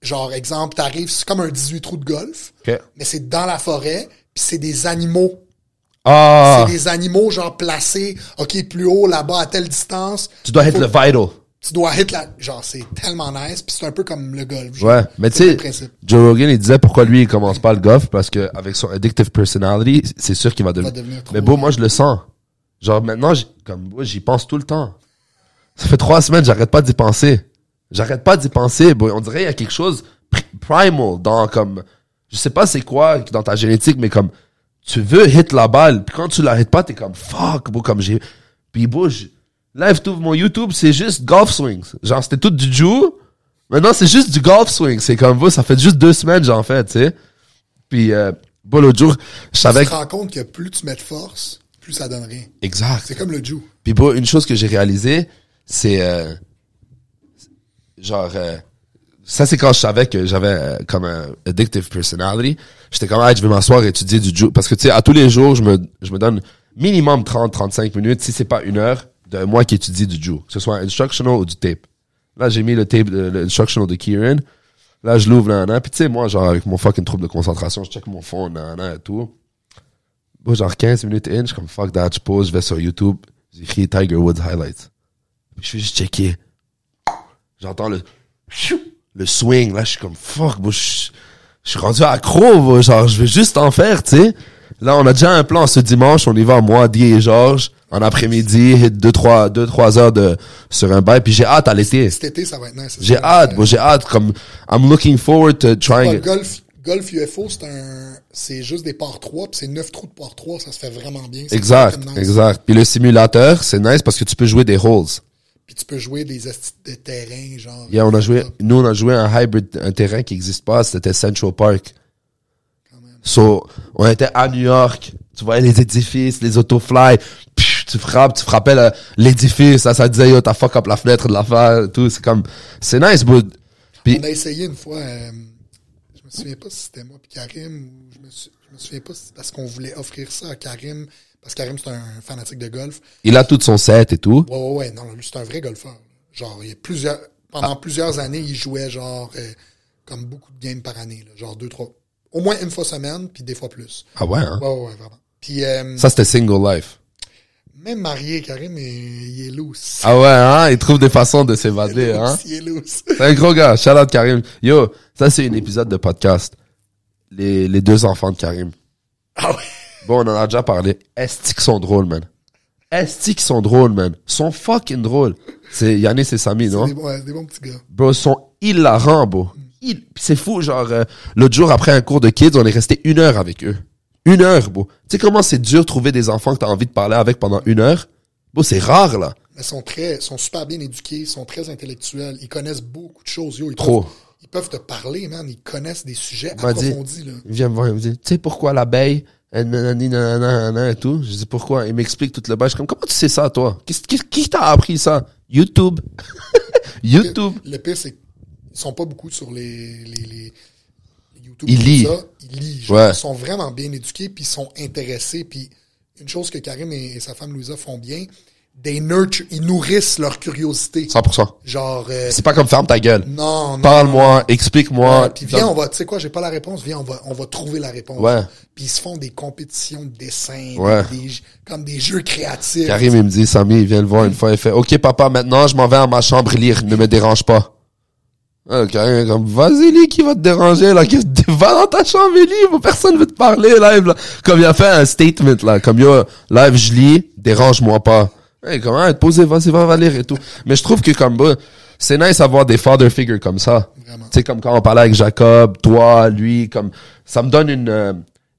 Speaker 2: genre, exemple, t'arrives, c'est comme un 18 trous de golf, mais c'est dans la forêt, puis c'est des animaux.
Speaker 1: Ah!
Speaker 2: C'est des animaux, genre, placés, OK, plus haut, là-bas, à telle distance.
Speaker 1: Tu dois hit le vital.
Speaker 2: Tu dois hit la... Genre, c'est tellement nice, puis c'est un peu comme le golf. Genre.
Speaker 1: Ouais, mais tu sais, Joe Rogan, il disait pourquoi lui, il commence pas le golf, parce que avec son addictive personality, c'est sûr qu'il va devenir trop... Mais bon, moi, je le sens. Genre, maintenant, j'y pense tout le temps. Ça fait 3 semaines, j'arrête pas d'y penser. Bon, on dirait il y a quelque chose primal dans comme, je sais pas c'est quoi dans ta génétique, mais comme, tu veux hit la balle, puis quand tu la hit pas, t'es comme, fuck, bro, comme puis bro, là, tout mon YouTube, c'est juste golf swings. Genre, c'était tout du jiu. Maintenant, c'est juste du golf swing. C'est comme, bro, ça fait juste 2 semaines, j'en fais, tu sais. Puis, bon, l'autre jour, je savais
Speaker 2: tu te rends compte que plus tu mets de force, plus ça donne rien.
Speaker 1: Exact.
Speaker 2: C'est comme le jiu.
Speaker 1: Puis, bon, une chose que j'ai réalisée, c'est, ça c'est quand je savais que j'avais comme un addictive personality. J'étais comme, je vais m'asseoir et étudier du jiu. Parce que, tu sais, à tous les jours, je me donne minimum 30-35 minutes, si c'est pas 1 heure, de moi qui étudie du jiu. Que ce soit instructional ou du tape. Là, j'ai mis le tape, le instructional de Kieran. Là, je l'ouvre, puis tu sais, moi, genre, avec mon fucking trouble de concentration, je check mon phone, et tout. Bon, genre, 15 minutes in, je suis comme, fuck that, je pose, je vais sur YouTube, j'écris Tiger Woods highlights. Puis je fais juste checker. J'entends le swing, là, je suis comme, fuck, bon, je suis rendu accro, bon, genre, je veux juste en faire, tu sais. Là, on a déjà un plan ce dimanche, on y va, moi, Di et Georges, en après-midi, hit 2-3 heures sur un bail, puis j'ai hâte à l'été.
Speaker 2: Cet été, ça va être nice.
Speaker 1: J'ai hâte, comme, I'm looking forward to trying it.
Speaker 2: Golf UFO, c'est juste des par 3, puis c'est 9 trous de par 3, ça se fait vraiment bien.
Speaker 1: Exact. Puis le simulateur, c'est nice parce que tu peux jouer des holes.
Speaker 2: Puis tu peux jouer des terrains, genre.
Speaker 1: Yeah, on a joué un hybrid, un terrain qui n'existe pas, c'était Central Park. So, on était à New York, tu voyais les édifices, les autofly, tu frappais l'édifice, ça disait, yo, t'as fuck up la fenêtre de l'affaire, tout, c'est nice, bro.
Speaker 2: On a essayé une fois, souviens pas si c'était moi puis Karim ou je me souviens pas si c'est parce qu'on voulait offrir ça à Karim. Parce que Karim, c'est un fanatique de golf.
Speaker 1: Il a tout son set et tout.
Speaker 2: Ouais. Non, lui, c'est un vrai golfeur. Genre, il y a pendant plusieurs années, il jouait genre comme beaucoup de games par année. Là, genre 2, 3. Au moins une fois semaine, puis des fois plus.
Speaker 1: Ah ouais, hein?
Speaker 2: Ouais, vraiment. Puis,
Speaker 1: Ça, c'était single life.
Speaker 2: même marié, Karim, il est loose.
Speaker 1: Ah ouais, hein? Il trouve des façons de s'évader, hein?
Speaker 2: Il est loose.
Speaker 1: C'est un gros gars. Shout out Karim. Yo, ça, c'est un épisode de podcast. Les 2 enfants de Karim.
Speaker 2: Ah ouais.
Speaker 1: Bon, on en a déjà parlé. Est-ce qu'ils sont drôles, man? Est-ce qu'ils sont drôles, man? Ils sont fucking drôles. C'est Yannis et Samy, non?
Speaker 2: C'est des bons petits gars.
Speaker 1: Bro, ils sont hilarants, bro. Pis c'est fou, genre, l'autre jour, après un cours de kids, on est resté 1 heure avec eux. 1 heure, bro. Tu sais comment c'est dur de trouver des enfants que t'as envie de parler avec pendant 1 heure? Bro, c'est rare, là.
Speaker 2: Mais sont super bien éduqués, ils sont très intellectuels, ils connaissent beaucoup de choses. Yo, ils peuvent te parler, man. Ils connaissent des sujets approfondis, là.
Speaker 1: Il vient me voir, il me dit, tu sais pourquoi l'abeille, nanana, et tout? Je dis pourquoi? Il m'explique tout le bail. Je suis comme, comment tu sais ça, toi? Qui t'a appris ça? YouTube. YouTube.
Speaker 2: Le pire, c'est qu'ils sont pas beaucoup sur les YouTube.
Speaker 1: Ils lisent.
Speaker 2: Ils lisent. Genre,
Speaker 1: Ouais.
Speaker 2: Ils sont vraiment bien éduqués, puis ils sont intéressés. Puis une chose que Karim et sa femme Louisa font bien, ils nourrissent leur curiosité.
Speaker 1: 100%.
Speaker 2: Genre,
Speaker 1: C'est pas comme ferme ta gueule.
Speaker 2: non.
Speaker 1: Parle-moi, explique-moi.
Speaker 2: Ouais, puis viens, tu sais quoi, j'ai pas la réponse, viens, on va trouver la réponse.
Speaker 1: Ouais.
Speaker 2: Puis ils se font des compétitions de dessin,
Speaker 1: Ouais.
Speaker 2: comme des jeux créatifs.
Speaker 1: Karim, il me dit, Samy, il vient le voir une fois, il fait, OK, papa, maintenant, je m'en vais à ma chambre lire, ne me dérange pas. Karim, comme, vas-y, lis, qui va te déranger, là? Va dans ta chambre et lis, personne veut te parler, live, là. Comme il a fait un statement, là. Comme, yo, live, je lis, dérange-moi pas. Hey, comment être posé, vas-y, va lire et tout. Mais je trouve que, comme, c'est nice d'avoir des father figures comme ça.
Speaker 2: Vraiment.
Speaker 1: Tu sais, comme quand on parlait avec Jacob, toi, lui, comme, ça me donne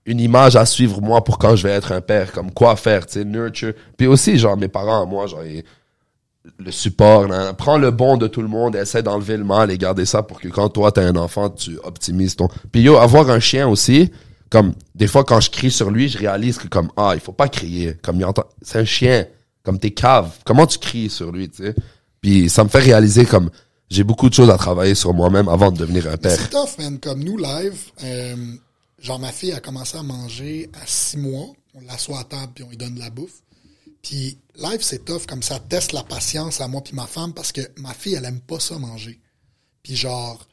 Speaker 1: une image à suivre, moi, pour quand je vais être un père, comme quoi faire, tu sais, nurture. Puis aussi, genre, mes parents, moi, genre, le support, là, prends le bon de tout le monde, essaie d'enlever le mal et garder ça pour que quand toi, t'es un enfant, tu optimises ton... Puis yo, avoir un chien aussi, comme, des fois, quand je crie sur lui, je réalise que comme, il faut pas crier, comme, c'est un chien, comme t'es cave, comment tu cries sur lui, tu sais? Puis ça me fait réaliser comme j'ai beaucoup de choses à travailler sur moi-même avant de devenir un père.
Speaker 2: C'est tough, man. Comme nous, live, genre ma fille a commencé à manger à 6 mois. On l'assoit à table puis on lui donne de la bouffe. Puis live, c'est tough. Comme ça teste la patience à moi puis ma femme parce que ma fille, elle aime pas ça manger. Puis genre,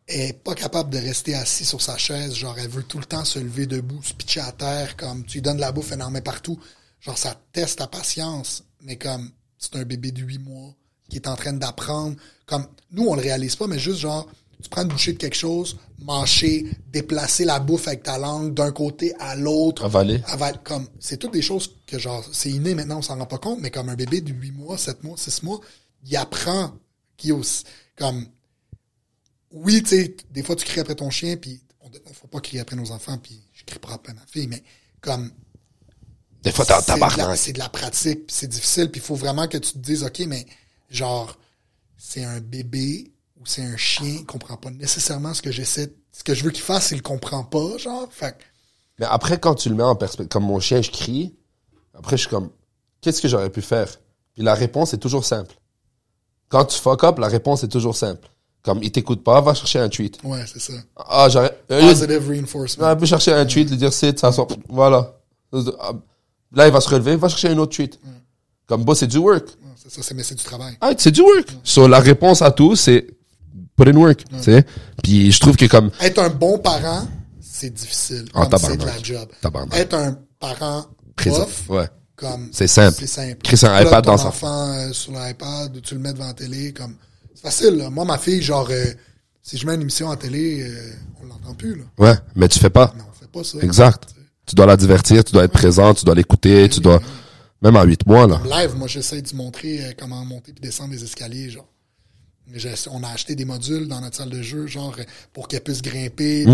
Speaker 2: elle est pas capable de rester assise sur sa chaise. Genre, elle veut tout le temps se lever debout, se pitcher à terre. Comme tu lui donnes de la bouffe, elle en met partout. Genre, ça teste ta patience. Mais comme, c'est un bébé de 8 mois qui est en train d'apprendre. Comme, nous, on le réalise pas, mais juste genre, tu prends une bouchée de quelque chose, mâcher, déplacer la bouffe avec ta langue d'un côté à l'autre.
Speaker 1: Avaler.
Speaker 2: Comme, c'est toutes des choses que genre, c'est inné maintenant, on s'en rend pas compte, mais comme un bébé de 8 mois, 7 mois, 6 mois, il apprend, comme, oui, tu sais, des fois tu cries après ton chien, puis on faut pas crier après nos enfants, puis je crie pas après ma fille, mais comme,
Speaker 1: Des fois, t'es en tabarnak.
Speaker 2: c'est de la pratique, puis c'est difficile, puis il faut vraiment que tu te dises, OK, mais genre, c'est un bébé ou c'est un chien, il comprend pas nécessairement ce que je veux qu'il fasse, il le comprend pas, genre, fait que-
Speaker 1: Mais après, quand tu le mets en perspective, comme mon chien, je crie, après, je suis comme, qu'est-ce que j'aurais pu faire? Puis la réponse est toujours simple. Quand tu fuck up, la réponse est toujours simple. Comme, il t'écoute pas, va chercher un tweet.
Speaker 2: Ouais, c'est ça.
Speaker 1: J'aurais...
Speaker 2: Positive reinforcement.
Speaker 1: Il peut chercher un tweet, lui dire sit, ça sort, voilà. Là, il va se relever, va chercher un autre tweet. Comme, c'est du work.
Speaker 2: Ouais, c'est ça, mais c'est du travail.
Speaker 1: C'est du work. So, la réponse à tout, c'est put in work, tu sais. Puis je trouve que comme...
Speaker 2: Être un bon parent, c'est difficile. Comme c'est de la job.
Speaker 1: Tabarnak.
Speaker 2: Être un parent
Speaker 1: Présent.
Speaker 2: off,
Speaker 1: Ouais.
Speaker 2: comme
Speaker 1: C'est simple.
Speaker 2: C'est simple.
Speaker 1: Créer un
Speaker 2: Tu
Speaker 1: iPad
Speaker 2: ton
Speaker 1: dans sa...
Speaker 2: enfant sur l'iPad, tu le mets devant la télé, comme c'est facile. Là. Moi, ma fille, genre, si je mets une émission à télé, on l'entend plus. Là.
Speaker 1: Ouais, mais tu fais pas.
Speaker 2: Non, on fait pas ça.
Speaker 1: Exact. Tu dois la divertir, tu dois être présent, tu dois l'écouter, tu dois... Même à 8 mois, là.
Speaker 2: Live, moi, j'essaie de montrer comment monter puis descendre les escaliers, genre. On a acheté des modules dans notre salle de jeu, genre, pour qu'elle puisse grimper.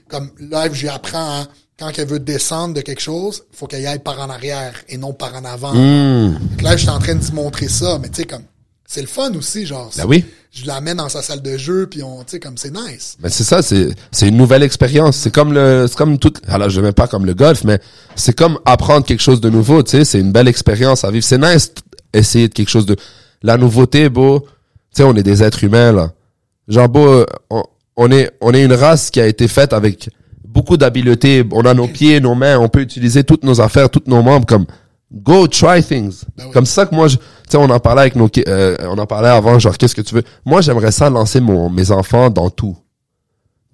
Speaker 2: Comme live, j'y apprends, quand elle veut descendre de quelque chose, faut qu'elle y aille par en arrière et non par en avant. Donc là, je suis en train de lui montrer ça, mais tu sais, comme, c'est le fun aussi, genre.
Speaker 1: Ben oui.
Speaker 2: Je l'amène dans sa salle de jeu, puis tu sais, comme, c'est nice.
Speaker 1: Mais c'est ça, c'est une nouvelle expérience. C'est comme tout, alors je n'aime pas comme le golf, mais c'est comme apprendre quelque chose de nouveau, tu sais, c'est une belle expérience à vivre. C'est nice essayer de quelque chose de, la nouveauté, tu sais, on est des êtres humains, là. Genre, on est une race qui a été faite avec beaucoup d'habileté. On a nos pieds, nos mains, on peut utiliser toutes nos affaires, tous nos membres comme go try things.
Speaker 2: Ben oui.
Speaker 1: Comme ça que moi, tu sais, on en parlait avec on en parlait avant, genre qu'est-ce que tu veux. Moi, j'aimerais ça lancer mes enfants dans tout.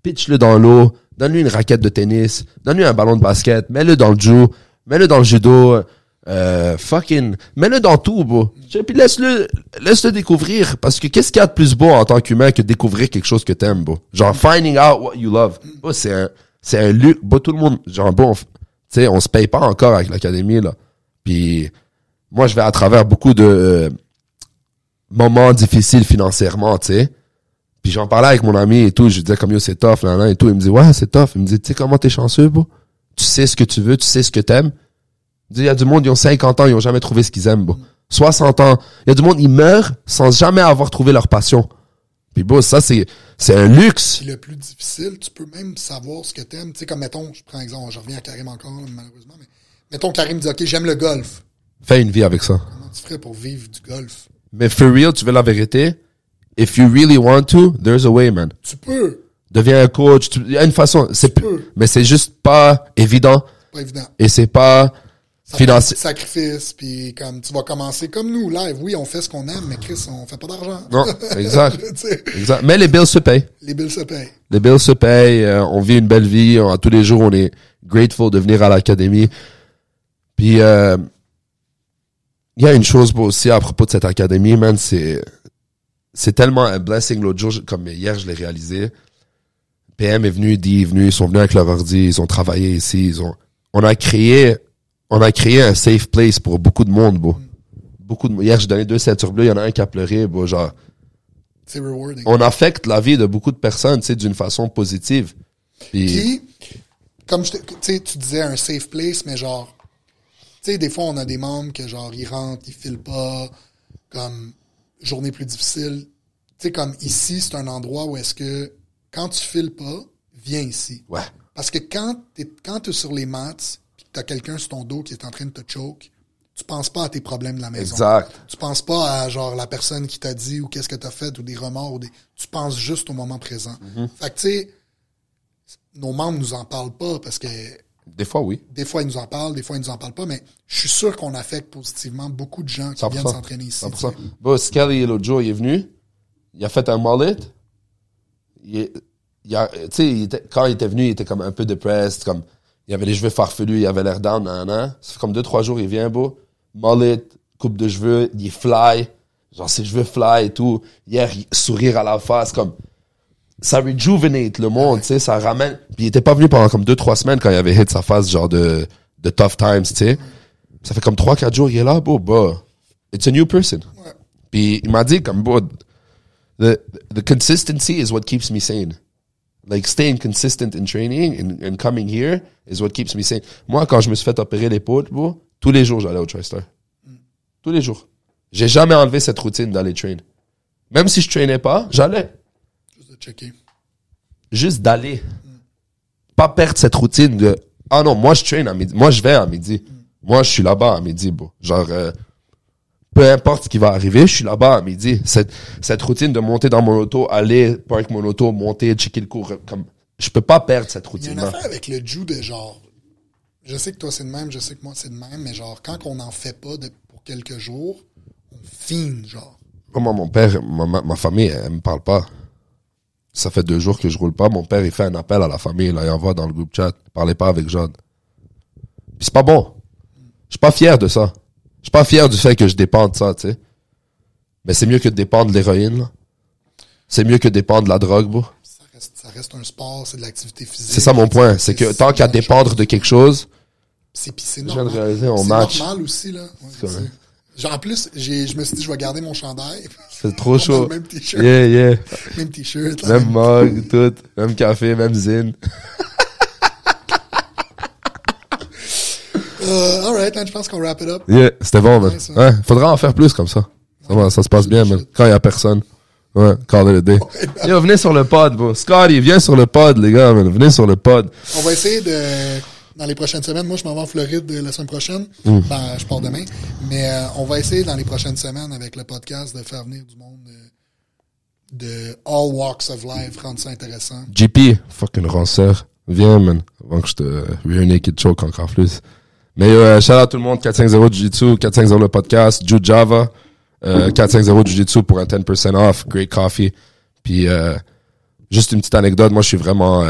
Speaker 1: Pitch-le dans l'eau, donne-lui une raquette de tennis, donne-lui un ballon de basket, mets-le dans le mets-le dans le judo, mets-le dans tout, bro. Puis laisse-le découvrir, parce que qu'est-ce qu'il y a de plus beau en tant qu'humain que découvrir quelque chose que t'aimes, bro. Genre, finding out what you love. Bro, c'est un luxe, bro, tout le monde, genre, bon, tu sais, on se paye pas encore avec l'académie, là. Puis, moi, je vais à travers beaucoup de moments difficiles financièrement, tu sais. Puis j'en parlais avec mon ami et tout, je lui disais comme yo c'est tough là et tout, il me dit ouais c'est tough, il me dit tu sais comment t'es chanceux bro, tu sais ce que tu veux, tu sais ce que t'aimes. Il dit il y a du monde ils ont 50 ans, ils ont jamais trouvé ce qu'ils aiment bro. 60 ans, il y a du monde ils meurent sans jamais avoir trouvé leur passion. Puis bro ça c'est un luxe.
Speaker 2: Puis le plus difficile, tu peux même savoir ce que t'aimes, tu sais comme mettons, je prends un exemple, je reviens à Karim encore malheureusement, mais mettons Karim dit ok j'aime le golf.
Speaker 1: Fais une vie avec ça.
Speaker 2: Comment tu ferais pour vivre du golf?
Speaker 1: Mais for real, tu veux la vérité? If you really want to, there's a way, man.
Speaker 2: Tu peux.
Speaker 1: Deviens un coach. Il y a une façon. Mais c'est juste pas évident.
Speaker 2: Pas évident.
Speaker 1: Et c'est pas financier.
Speaker 2: Sacrifice, puis comme tu vas commencer comme nous, live. Oui, on fait ce qu'on aime, mais Chris, on fait pas d'argent.
Speaker 1: Non, exact. Exact. Mais les bills se payent.
Speaker 2: Les bills se payent.
Speaker 1: Les bills se payent. On vit une belle vie. Tous les jours, on est grateful de venir à l'académie. Puis, il y a une chose aussi à propos de cette académie, man, c'est tellement un blessing. L'autre jour, comme hier, je l'ai réalisé. PM est venu, D est venu, ils sont venus avec leur ordi, ils ont travaillé ici, on a créé un safe place pour beaucoup de monde, bro. Hier, j'ai donné 2 ceintures bleues, il y en a un qui a pleuré, bro, genre.
Speaker 2: C'est rewarding.
Speaker 1: On affecte la vie de beaucoup de personnes, tu sais, d'une façon positive.
Speaker 2: Puis, comme tu disais un safe place, mais genre, tu sais, des fois, on a des membres que genre, ils rentrent, ils filent pas, comme, journée plus difficile. Tu sais, comme ici, c'est un endroit où est-ce que quand tu files pas, viens ici.
Speaker 1: Ouais.
Speaker 2: Parce que quand t'es sur les mats pis que t'as quelqu'un sur ton dos qui est en train de te choke, tu penses pas à tes problèmes de la maison.
Speaker 1: Exact.
Speaker 2: Tu penses pas à genre la personne qui t'a dit ou qu'est-ce que t'as fait ou des remords tu penses juste au moment présent. Fait que tu sais, nos membres nous en parlent pas parce que
Speaker 1: des fois, oui.
Speaker 2: Des fois, ils nous en parlent, des fois, ils nous en parlent pas, mais je suis sûr qu'on affecte positivement beaucoup de gens qui
Speaker 1: 100%.
Speaker 2: viennent s'entraîner ici.
Speaker 1: 100%. Bon, Skelly, l'autre jour, il est venu, il a fait un mullet. Tu sais, quand il était venu, il était comme un peu depressed, comme, il avait les cheveux farfelus, il avait l'air down, Ça fait comme 2-3 jours, il vient, beau. Mullet, coupe de cheveux, il fly. Genre, ses cheveux fly et tout. Hier, sourire à la face, comme, ça rejuvenate le monde, tu sais, ça ramène. Puis il était pas venu pendant comme 2-3 semaines quand il avait hit sa face, genre de tough times, tu sais. Ça fait comme 3-4 jours, il est là, beau, bah. It's a new person.
Speaker 2: Ouais.
Speaker 1: Puis il m'a dit, comme, beau, the consistency is what keeps me sane. Like, staying consistent in training and coming here is what keeps me sane. Moi, quand je me suis fait opérer l'épaule, beau, tous les jours, j'allais au TriStar. Tous les jours. J'ai jamais enlevé cette routine d'aller train. Même si je traînais pas, j'allais.
Speaker 2: Checker.
Speaker 1: Juste d'aller. Pas perdre cette routine de ah non, moi je traîne à midi. Moi je vais à midi. Moi je suis là-bas à midi, bro. Genre peu importe ce qui va arriver, je suis là-bas à midi. Cette routine de monter dans mon auto, aller park mon auto, monter, checker le cours, comme je peux pas perdre cette routine.
Speaker 2: Il y a une affaire avec le jiu de genre je sais que toi c'est de même, je sais que moi c'est de même, mais genre quand on n'en fait pas pour quelques jours, on fine genre.
Speaker 1: Moi mon père, ma famille, elle me parle pas. Ça fait 2 jours que je roule pas. Mon père, il fait un appel à la famille. Là, il envoie dans le groupe chat. Parlez pas avec John. Puis c'est pas bon. Je suis pas fier de ça. Je suis pas fier du fait que je dépende de ça, tu sais. Mais c'est mieux que de dépendre de l'héroïne, là. C'est mieux que de dépendre de la drogue, bro.
Speaker 2: Ça reste un sport, c'est de l'activité physique.
Speaker 1: C'est ça mon point. C'est que tant qu'à dépendre de quelque chose.
Speaker 2: C'est
Speaker 1: normal. Je viens de réaliser, on
Speaker 2: c'est
Speaker 1: match.
Speaker 2: Normal aussi, là. Ouais, genre, en plus, je me suis dit, je vais garder mon chandail.
Speaker 1: C'est trop chaud.
Speaker 2: Même t-shirt.
Speaker 1: Yeah.
Speaker 2: Même t-shirt.
Speaker 1: Même mug, tout. Même café, même zine.
Speaker 2: Alright, man, je pense qu'on wrap it up.
Speaker 1: Yeah, c'était bon, man.
Speaker 2: Ouais,
Speaker 1: faudra en faire plus comme ça. Ça se passe bien, man. Quand il y a personne. Ouais, call it a day. Yo, venez sur le pod, bro. Scotty, viens sur le pod, les gars, man. Venez sur le pod.
Speaker 2: On va essayer dans les prochaines semaines, moi je m'en vais en Floride la semaine prochaine. Ben, je pars demain. Mais on va essayer dans les prochaines semaines avec le podcast de faire venir du monde de all walks of life rendre ça intéressant.
Speaker 1: GP, fucking ranceur. Viens, man. Avant que je te rear naked choke encore plus. Mais shout out tout le monde, 450 Jiu-Jitsu, 450 le podcast, Ju Java, 450 Jiu-Jitsu pour un 10% off, great coffee. Puis juste une petite anecdote, moi je suis vraiment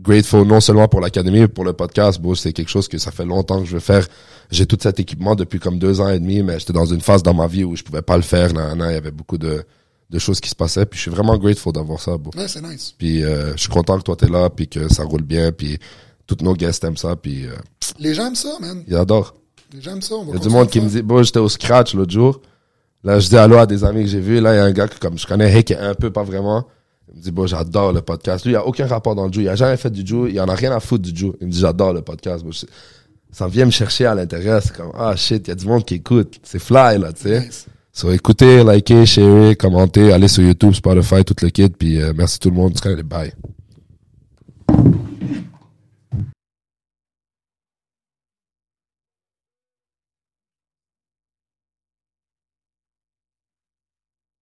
Speaker 1: grateful non seulement pour l'académie, mais pour le podcast. Bon, c'est quelque chose que ça fait longtemps que je veux faire. J'ai tout cet équipement depuis comme 2 ans et demi, mais j'étais dans une phase dans ma vie où je pouvais pas le faire. Il y avait beaucoup de choses qui se passaient. Puis je suis vraiment grateful d'avoir ça. Bon.
Speaker 2: Ouais, c'est nice.
Speaker 1: Puis je suis content que toi t'es là, puis que ça roule bien, puis tous nos guests aiment ça, puis
Speaker 2: Les gens aiment ça, man.
Speaker 1: ils adorent.
Speaker 2: Les gens aiment ça.
Speaker 1: Il y a du monde qui me dit, bon, j'étais au scratch l'autre jour. Là, je dis allô à des amis que j'ai vus. Là, il y a un gars que, comme je connais, Hey, qui est un peu, pas vraiment. Il me dit, bon, j'adore le podcast. Lui, il a aucun rapport dans le jiu. Il a jamais fait du jiu. Il en a rien à foutre du jiu. Il me dit, j'adore le podcast. Bon, ça vient me chercher à l'intérieur. C'est comme, ah, shit, il y a du monde qui écoute. C'est fly, là, tu sais.
Speaker 2: Nice.
Speaker 1: So, écoutez, likez, sharez, commentez, allez sur YouTube, Spotify, tout le kit. Puis, merci tout le monde. Bye.